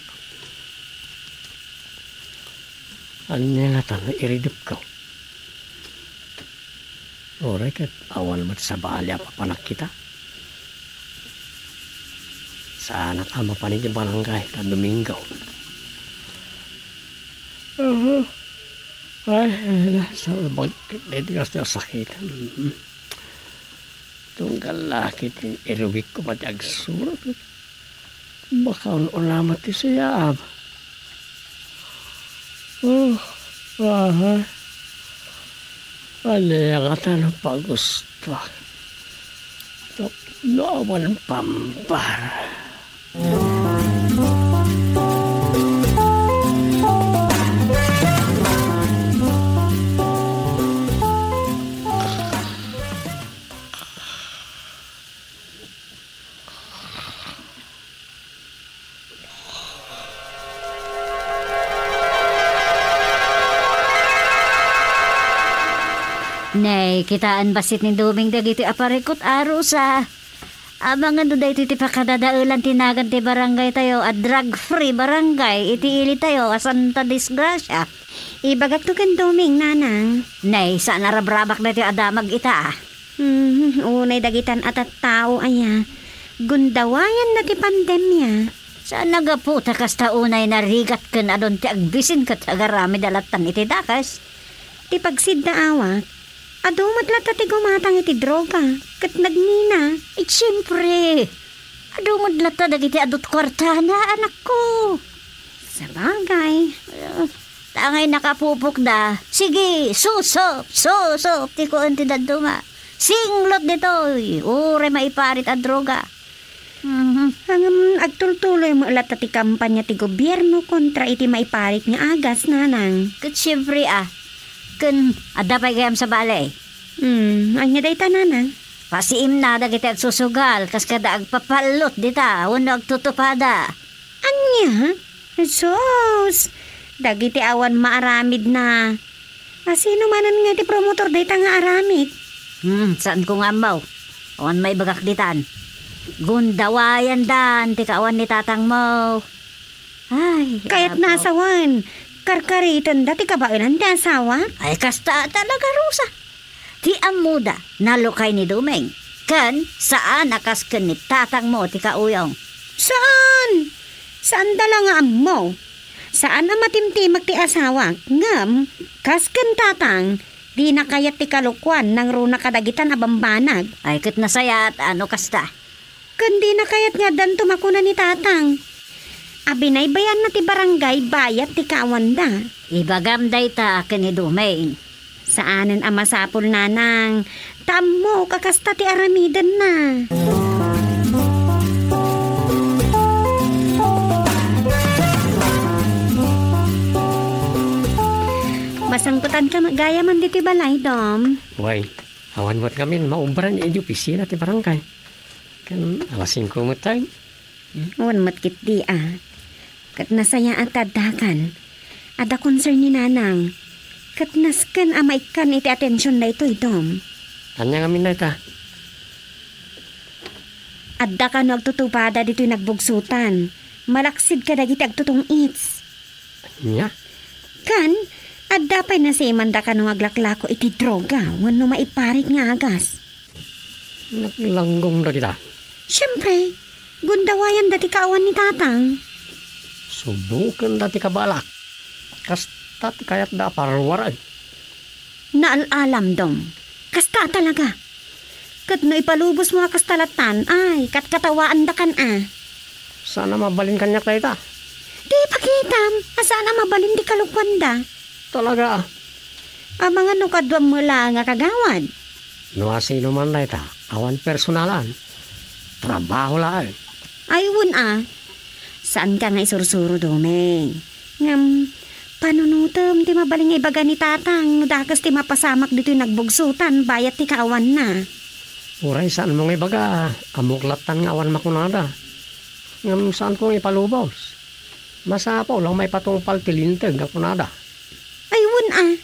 Ano niya nga tanong iridip ko? Oray kat awal mat sa bali papanak kita. Sana tama pa ninyo barangay na Domingo. Ay, sa magkakit ka sa sakit. Itong laki iruwik ko pati agsurat. Baka ulamat ti siya. Alaya ka tanong pagusto. Naman pampar. Nay, kitaan basit ni Doming dagiti aparikot arusa. Amang ano dahi iti pakadadaulan tinagan ti barangay tayo at drug-free barangay iti ili tayo asanta disgrasya. Ibagak to kan Doming, nanang. Nay, saan narabrabak na ti adamag ita? Unay dagitan at tao aya. Gundawayan na ti pandemya. Saan nagaputa kasta unay narigat kan adon ti agbisin kat agarami dalatan iti dakas? Ti pagsid na awak. Adumat lata ti gumatang iti droga. Kat nagnina. Siyempre. Adumat lata dagiti adot kwarta na anak ko. Sa bagay. Tangay nakapupok da. Sige, susop. Ti ko ang tinaduma. Singlot dito. Ure maiparit ang droga. Hangam agtultuloy mo lata ti kampanya ti gobyerno kontra iti maiparit nga agas, nanang. Kat siyempre Kun adapay kayam sa balay. Anya day tanana. Pasiim na dagiti agsusugal kas kada agpapalot dita uno agtutupada. Anya? Sus! Dagiti awan maaramid na. Sino manan nga ti promotor day nga aramid? Saan ko nga ambaw? Awan may bagak ditan. Gundawayan dan ti kawan ni tatang mo. Ay, kayat nasawan. Karkaritan dati kabailan ti asawa? Ay kasta talaga Rosa. Ti amuda nalukay ni Doming. Kan saan nakasken ni tatang mo ti kauyong? Saan? Saan dala nga mo? Saan na matimtimag ti asawa? Ngam, kasken tatang, di na kayat ti kalukwan nang runa kadagitan abambanag. Ay kat nasayat ano kasta? Kan di na kayat nga dan tumakuna ni tatang. Abinay bayan na ti barangay bayat ti kawanda. Ibagam day ta kani Doming. Saanen ama sapul nanang. Tamo kakasta ti aramidan na. Masangkutan ka gaya man di ti balay, Dom. Way, awan mo't kami maubran edi opisina ti barangay. Kan alas 5 mo tayo. Awan mo't kit di Kat nasaya at tadakan. Ada concern ni nanang. Kat nasken amay kan iti atensyon na ito, Dom. Tanya kami na ita. Adda ka no agtutupada dito'y nagbugsutan. Malaksid ka dagiti agtutong its. Nya, Kan, adda pa'y nasimanda ka no aglaklako iti droga. Wano maiparit nga agas. naglanggong na kita. Siyempre, gundawayan dati kaawan ni tatang. Subukan dati kabalak. Kasta ti kayat da parwaran. Naalalam dong. Kasta talaga. Kat no ipalubos mga kastalatan, ay, katkatawaan da kan Sana mabalin kanyak tayo ta. Di pakitam, asana mabalin di kalukwanda. Talaga. Ang mga nukadwam mula nga kagawad. No sino man tayo ta. Awan personalan. Trabaho lang. Ayun Saan ka nga isursuro, Domeng? Ngam, panunutom ti mabaling ibaga ni tatang. Nudakas ti mapasamak dito'y nagbugsutan, bayat ti kaawan na. Uray saan mong ibaga. Amuklatan nga awan makunada. Ngam saan kong ipalubos. Masapaw lang may patungpal tilintag akunada. Ayun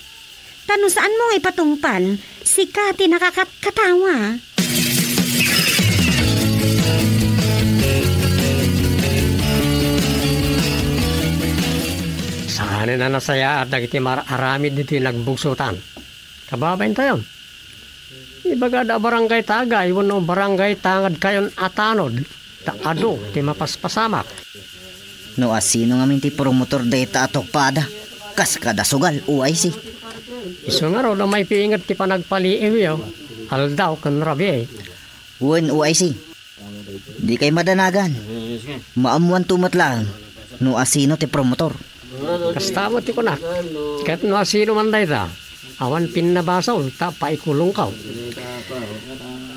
Tano saan mo nga ipatungpal? Si Kati nakakatawa. Saan na nasaya at nagiti aramid dito yung nagbugsutan. Kababain tayo. Ibaga da barangay tagay, wano barangay tangad kayon atanod. Takado, ti mapaspasamak. No asino nga minti promotor data atok pada. Kas kada sugal, UIC. Iso nga ro na may piingat ti panagpaliiw yo. Haldaw kan rabi Wen UIC. Di kay madanagan. Maamuan tumat lang. No asino ti promotor. Kastamo ti kunak. Kahit no sino man day ta. Awan pinnabasaw, ta paikulong kaw.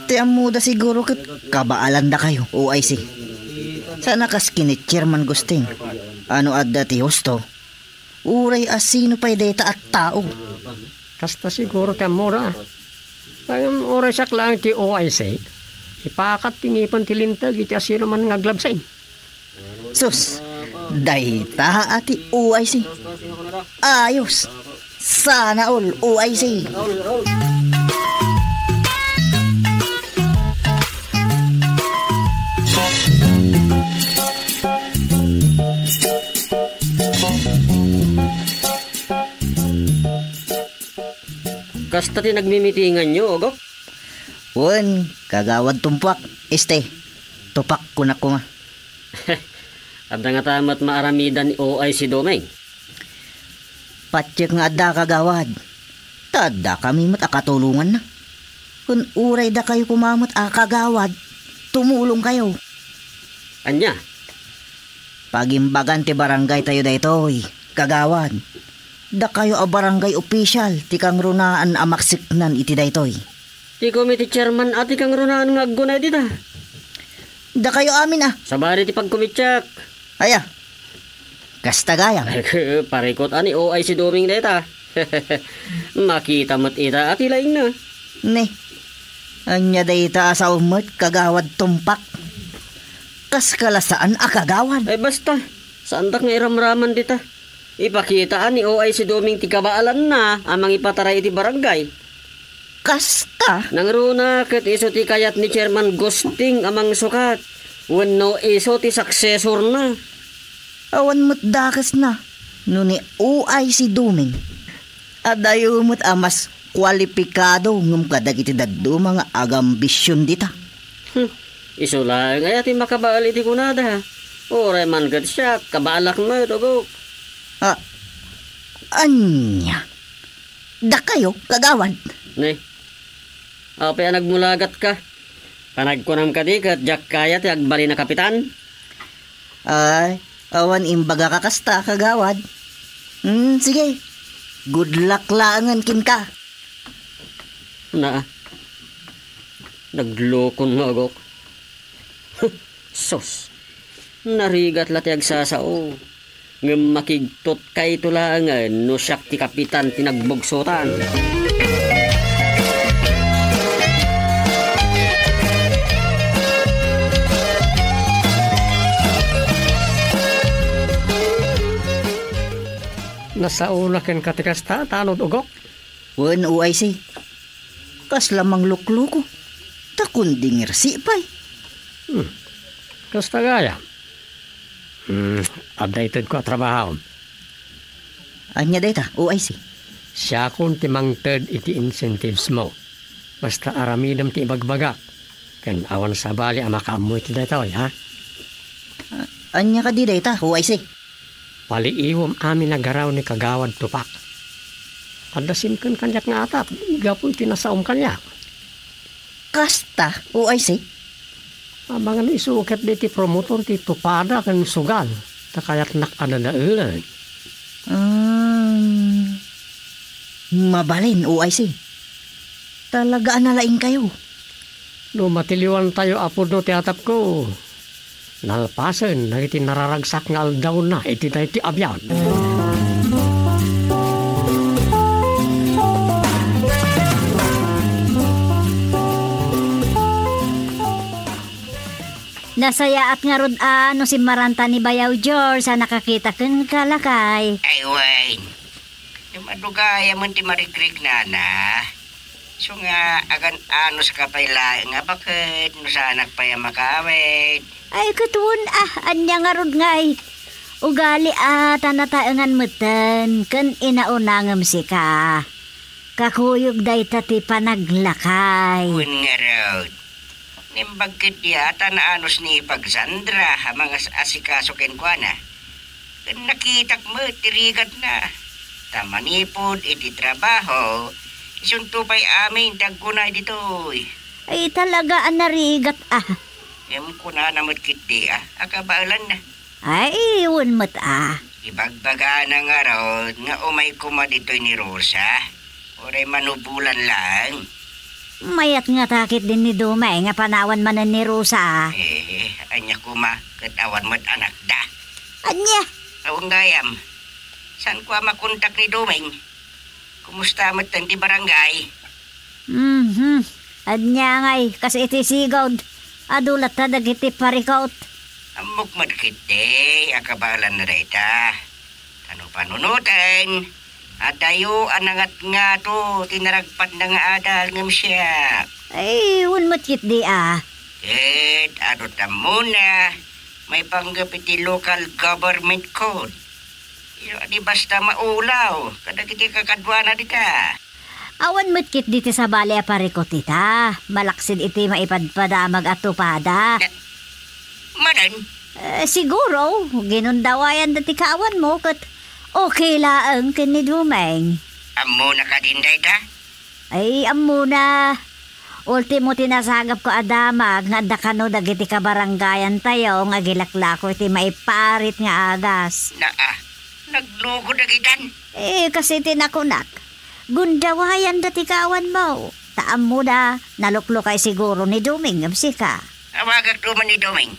Ti amuda siguro kat kabaalan da kayo, UIC. Sana kas kinit chairman Gusting. Ano adda ti husto? Uray asino pa'y data at tao. Kasta siguro ti amura. Pagam oray sak lang ti OIC. Ipakat tingipan ti lintag iti asino man ngaglabsain. Sus, data ati UIC. Ayos. Sana all UIC. Kasta ti nagmimitingan nyo, Ogok? Wen, kagawad tumpak. Tupak ko na ko nga. Abda nga tamat maaramidan ni OIC Domeng. Patsyak nga adda kagawad. Tada kami matakatulungan na. Kung uray da kayo kumamot kagawad, tumulong kayo. Anya? Pagimbagan ti barangay tayo daytoy, kagawad. Da kayo a barangay official, ti kang runaan amaksiknan iti daytoy. Ti committee chairman ati kang runaan nga aggunay dita. Da kayo amin Sabari ti pagkumitsak. Aya, kasta gayang. Parikot ani OIC Domeng deta. Makita mo't ita ati laing na. Ne, anya dayta sa umot kagawad tumpak. Kas kalasaan kagawad. Ay basta, saan tak nga iramraman dita? Ipakitaan ni OIC Domeng ti kabaalan na amang ipataray iti barangay. Kasta? Nangruna ket iso ti kayat ni Chairman Gusting amang sukat. Wenno iso ti successor na. Awan mo't dakas na. Nuni OIC Domeng. Adayo mo't amas kwalipikado ngum kadag iti daddo mga agambisyon dita. Iso lang ay ati makabaal iti kunada. Oray man kat siya, kabaalak mo ito. Anya? Da kayo, kagawad? Ne, apay nagmulagat ka. Panagkunam ka di kat jak kaya ti agbali na kapitan. Ay, awan imbaga kakasta, kagawad. Sige, good luck langan kin ka. Naglokon mo agok. Sos, narigat lati agsasao. Ngem makigtot kay tulangan no siyak ti kapitan tinagbogsotan. Nasauna ken katikasta, tanod Ogok. Wen UIC. Kas lamang lukluko. Takunding irsi pa'y. Kasta gaya. Updated ko trabaho. Anya dayta, OIC. Siya kung timang third iti incentives mo. Basta aramidam ti ibagbagak. Kan awan sa bali ang makaamoy ti dayta, ha? Anya ka di dayta, OIC. Paliiwom amin nagaraw ni kagawad tupak. Kadasim kan kanyak nga atap, gapoy tinasaom kanyak. Kasta, OIC. Abangan isukat di ti promotor ti tupada kan sugal. Takayat nakadadailan. Mabalin, OIC. Talagaan nalaing kayo. No matiliwan tayo apod no ti atap ko. Nalpasan na iti nararagsak nga aldaw na iti tayo ti abyan. Nasaya at nga rod no si Maranta ni Bayaw George sa nakakita kang kalakay. Ay, Wayne. Dumadugaya man ti marikrik na na. So nga, agan ano sa kapayla nga bakit no sa anak pa yung makawid. Ay katuon anya nga rod ngay. Ugali tanataangan mutan kan inaunangam si ka. Kakuyog day ti panaglakay. Uwan nga rod. Nimbagkit yata na anos ni Pagsandra mga asikaso kenkwana. Nakitak mo, tirigat na. Tamanipod iti trabaho. Isuntupay amin, tagkunay dito. Ay talaga narigat Em kuna na mo't kiti akabaalan na. Ay iwan mo't Ibagbaga na nga raw nga umay kuma dito ni Rosa. Oray manubulan lang. Mayat nga takit din ni Dumay nga panawan manan ni Rosa. Anya kuma, katawan mo't anak da. Anya? Awang gayam, saan ko makontak ni Dumay? Kumusta mo't ang di barangay? Anya ngay, kasi iti sigod. Adulat na dagiti parikaut. Amok madkiti, akabalan na rita. Ano panunutan? At tayo anangat nga to, tinaragpat na nga adal ngam siya. Ay, unmatkit di Ano muna, may panggapiti local government code. Di basta maulaw, kadagiti kakadwa na dita. Awan matkit diti sa bali parikot ita. Malaksid iti maipadpadamag at tupada. Manan? Siguro, ginundawayan dati kaawan mo kat okay laang kini Dumeng. Amo na ka din dayta? Ay, amo na. Ultimo tinasagap ko adamag nga dakano dagiti kabarangayan tayo nga gilaklako iti maiparit nga agas. Naglugo na gitan? Kasi tinakunak. Gundawayan dati kawan mo. Taam mo na, naluklukay siguro ni Dumeng amsika. Awagak tuman ni Dumeng.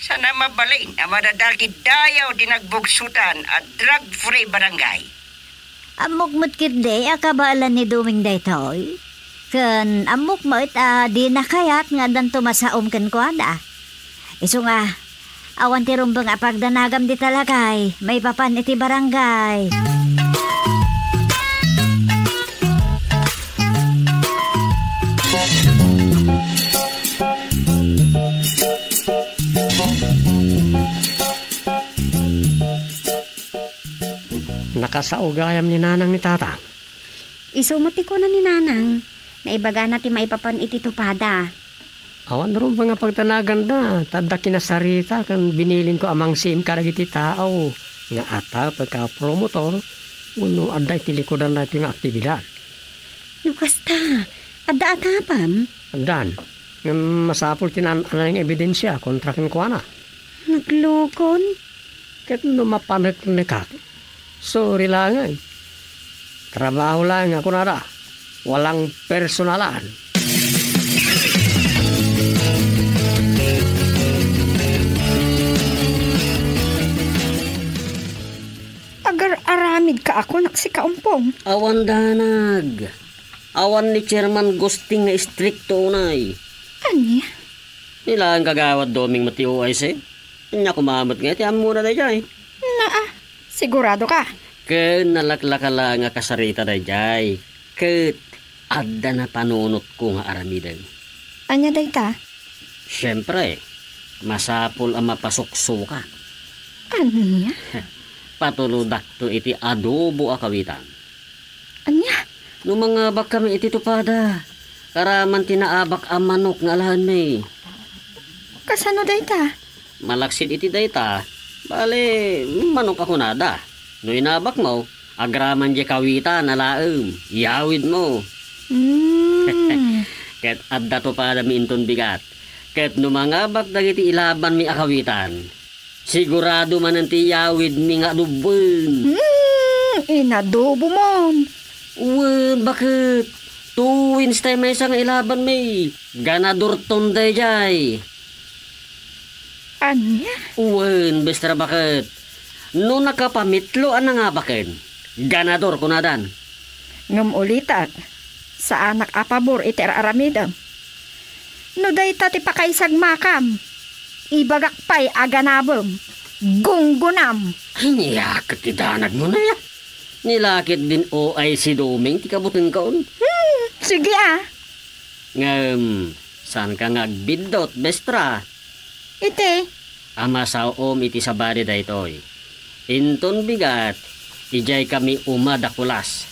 Sana mabalin ang madadalki dayaw dinagbugsutan at drug-free barangay. Amok mutkit day, akabalan ni Dumeng daytoy. Kan amok mo di nakayat nga dan tumasaom kan ko Iso nga, awan ti rumbang apagdanagam di talagay, may papan iti barangay. Nakasaugayam ni nanang ni tata. Isumuti ko na ni nanang. Naibaga natin maipapan iti tupada. Awan ron ba nga pagtanagan na. Tada kinasarita kan binilin ko amang sim karagiti tao. Nga ata pagka-promotor. Uno aday tilikodan na ito yung aktibidad. Basta, ada-ada pam. Andan. Nga masapol tinanaan ng ebidensya kontrakin ko na. Naglukon? Kat mapanak na ka. Sorry lang trabaho lang ako na walang personalan. Agar-aramid ka ako naksikaumpong. Awan danag. Awan ni Chairman Gusting na stricto unay. Anya? Nila ang kagawad doming matiuay si. Anya kumamot nga, tiyam muna na dyan. Sigurado ka? Ken nalaklakala nga kasarita na dyan. Ket adda na panunot ko nga aramidan. Anya day ta? Siyempre, masapol ang mapasuksuka. Anya? Patuludak to iti adobo akawitan. Anya? No mga bak kami iti tupada. Karaman tinaabak ang manok nga alahan may. Kasano dayta? Malaksid iti dayta. Bale, manok ako nada. No inabak mo, agraman di kawitan alaem. Yawid mo. Ket adda to pada mi inton bigat. Ket no mga bak dagiti ilaban mi akawitan. Sigurado man ti yawid mi nga dubben. Inadobo mon. Wen, bakit? Tuwins tayo may isang ilaban may. Ganador tonday jay. Anya? Wen, bestra bakit? No nakapamitlo ang nga bakin. Ganador kunadan. Ngam ulitak. Sa anak apabor iti aramidam. No dayta ti pakaisag makam. Ibagak pa'y aganabom. Gunggunam. Hiniyak ti danag mo na ya. Nilakit din o ay si Doming ti kabuteng kaon. Sige Saan ka ngagbidot, bestra? Ite. Ama sa iti sabari da itoy. Inton bigat, ijay kami umadakulas.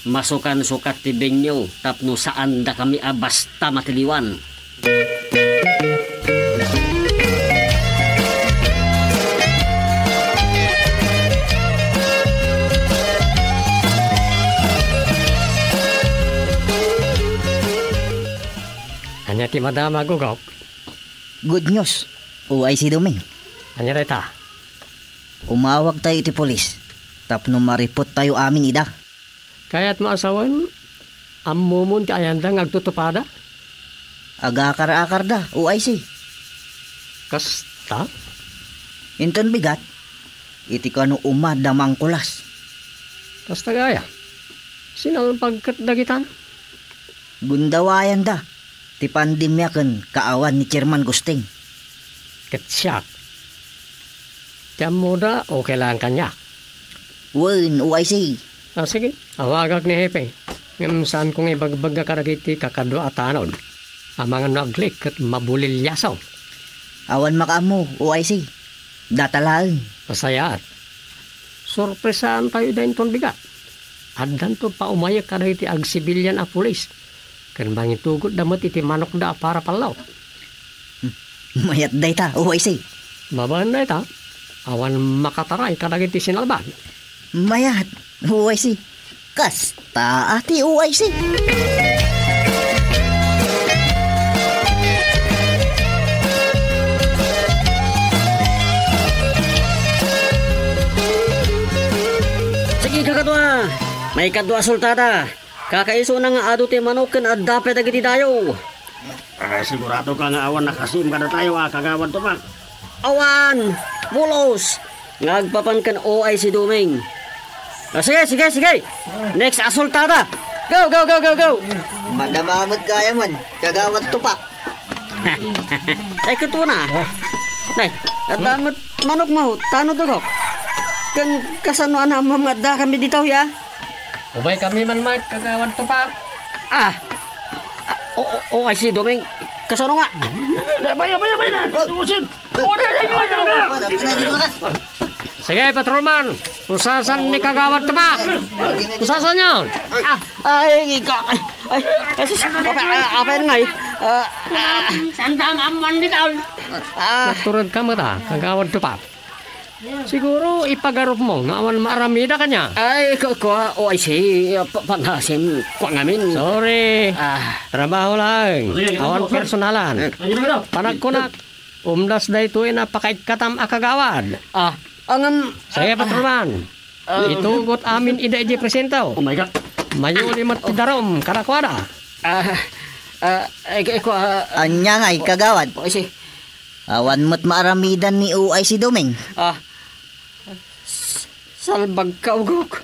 Masukan sukat ti benyo, tapno saan da kami abasta matiliwan. Anya ti madama gugok. Good news. O ay si Doming. Anya dayta. Umawag tayo iti polis. Tapno maripot tayo amin ida. Kaya't maasawan, ammumon ti ayanda ngagtutupada. Agakar-akar da. O ay si. Kasta? Inton bigat. Iti kano umadamang kulas. Kasta gaya. Sinang pagkat dagitan? Gundawayan da. Ti pandemya ken kaawan ni Chairman Gusting. Ketsyak. Tiyan mo da o kailangan kanya. Wen, o ay si. Sige, awagag ni Hepe. Ngam saan kong ibagbag karagiti kakadwa at anod. Ang mga naglik at mabulilyasaw. Awan makamu, o ay si. Datalaan. Masayaat. Sorpresaan tayo dahil ton bigat. Addan to pa umayak karagiti ag sibilyan a pulis. Kan bangin tugot damot iti manok da para palaw. Mayat day ta, o ay si. Babaan na ita. Awan makataray karagiti sinalban. Mayat, o ay si. Kasta ati o ay si. Sige kakadwa, may kadwa sultada. Kakaiso na nga ado ti manoken at dapat agiti tayo. Sigurado ka nga awan nakasim ka na tayo kagawad to pa. Awan! Bulos! Ngagpapan kan o ay si Doming. Sige. Next asultada. Go! Madamamad kaya man, kagawad to pa. Ay kato na. Nay, at damot manok mo, tano to ko. Kan kasano ana mamadda kami dito ya. Ubay kami man kagawad to pa. O ay si Doming. Kasano nga? Baya na. Usin. Sige, patrolman. Usasan ni kagawad to pa. Usasan yun. Apa yun nga eh? Sandang aman dito. Naturod ka mo ta, kagawad to pa. Siguro ipagarop mo na awan maaramida ka niya. Ay, o ay si panghasim kwa ngamin. Sorry. Trabaho lang. Awan personalan. Panagkunak. Umdas da ito napakait katam akagawad. Sige, patrolman. Itugot amin ida iji presentaw. Oh my God. Mayuli mat tidarom, karakwada. Anya nga kagawad. O ay si. Awan mo't maaramidan ni o ay si Doming. Salbag ka, ugok.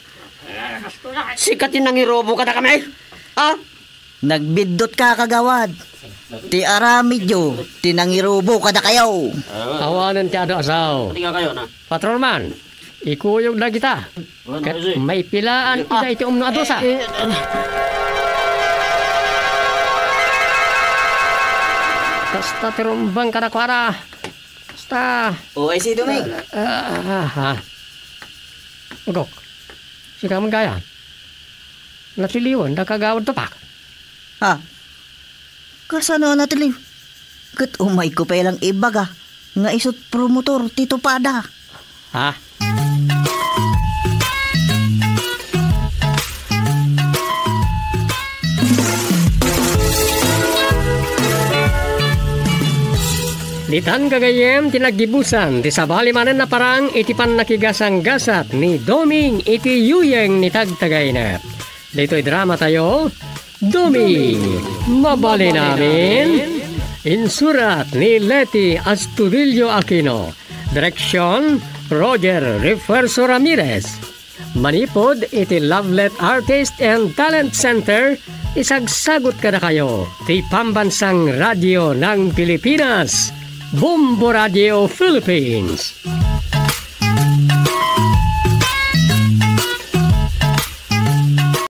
Sikatin nang irobo ka na kami. Nagbidot ka kagawad. Ti aramidyo, tinangirubo ka na kayo. Awanan ti ado asaw. Tingnan kayo na. Patrolman, ikuyog na kita. Kat may pilaan ida iti umno adosa. Kasta tirumbang karakwara. Basta, O ay si Dumay. Gok, sika man gaya. Natiliwan, nakagawad tapak. Ha? Kasano natiliw? Kat umay ko pa ilang ibaga. Nga isot promotor, Tito Pada. Ha? Ditan kagayem tinagibusan ti sabali manen na parang iti pan nakigasang-gasat ni Doming iti yuyeng ni tagtagay na. Dito'y drama tayo, Doming, mabali namin. Insurat ni Leti Astudillo Aquino. Direksyon, Roger Refuerzo Ramirez. Manipod iti Lovelet Artist and Talent Center. Isagsagot ka na kayo. Ti Pambansang Radio ng Pilipinas. Bombo Radio Philippines.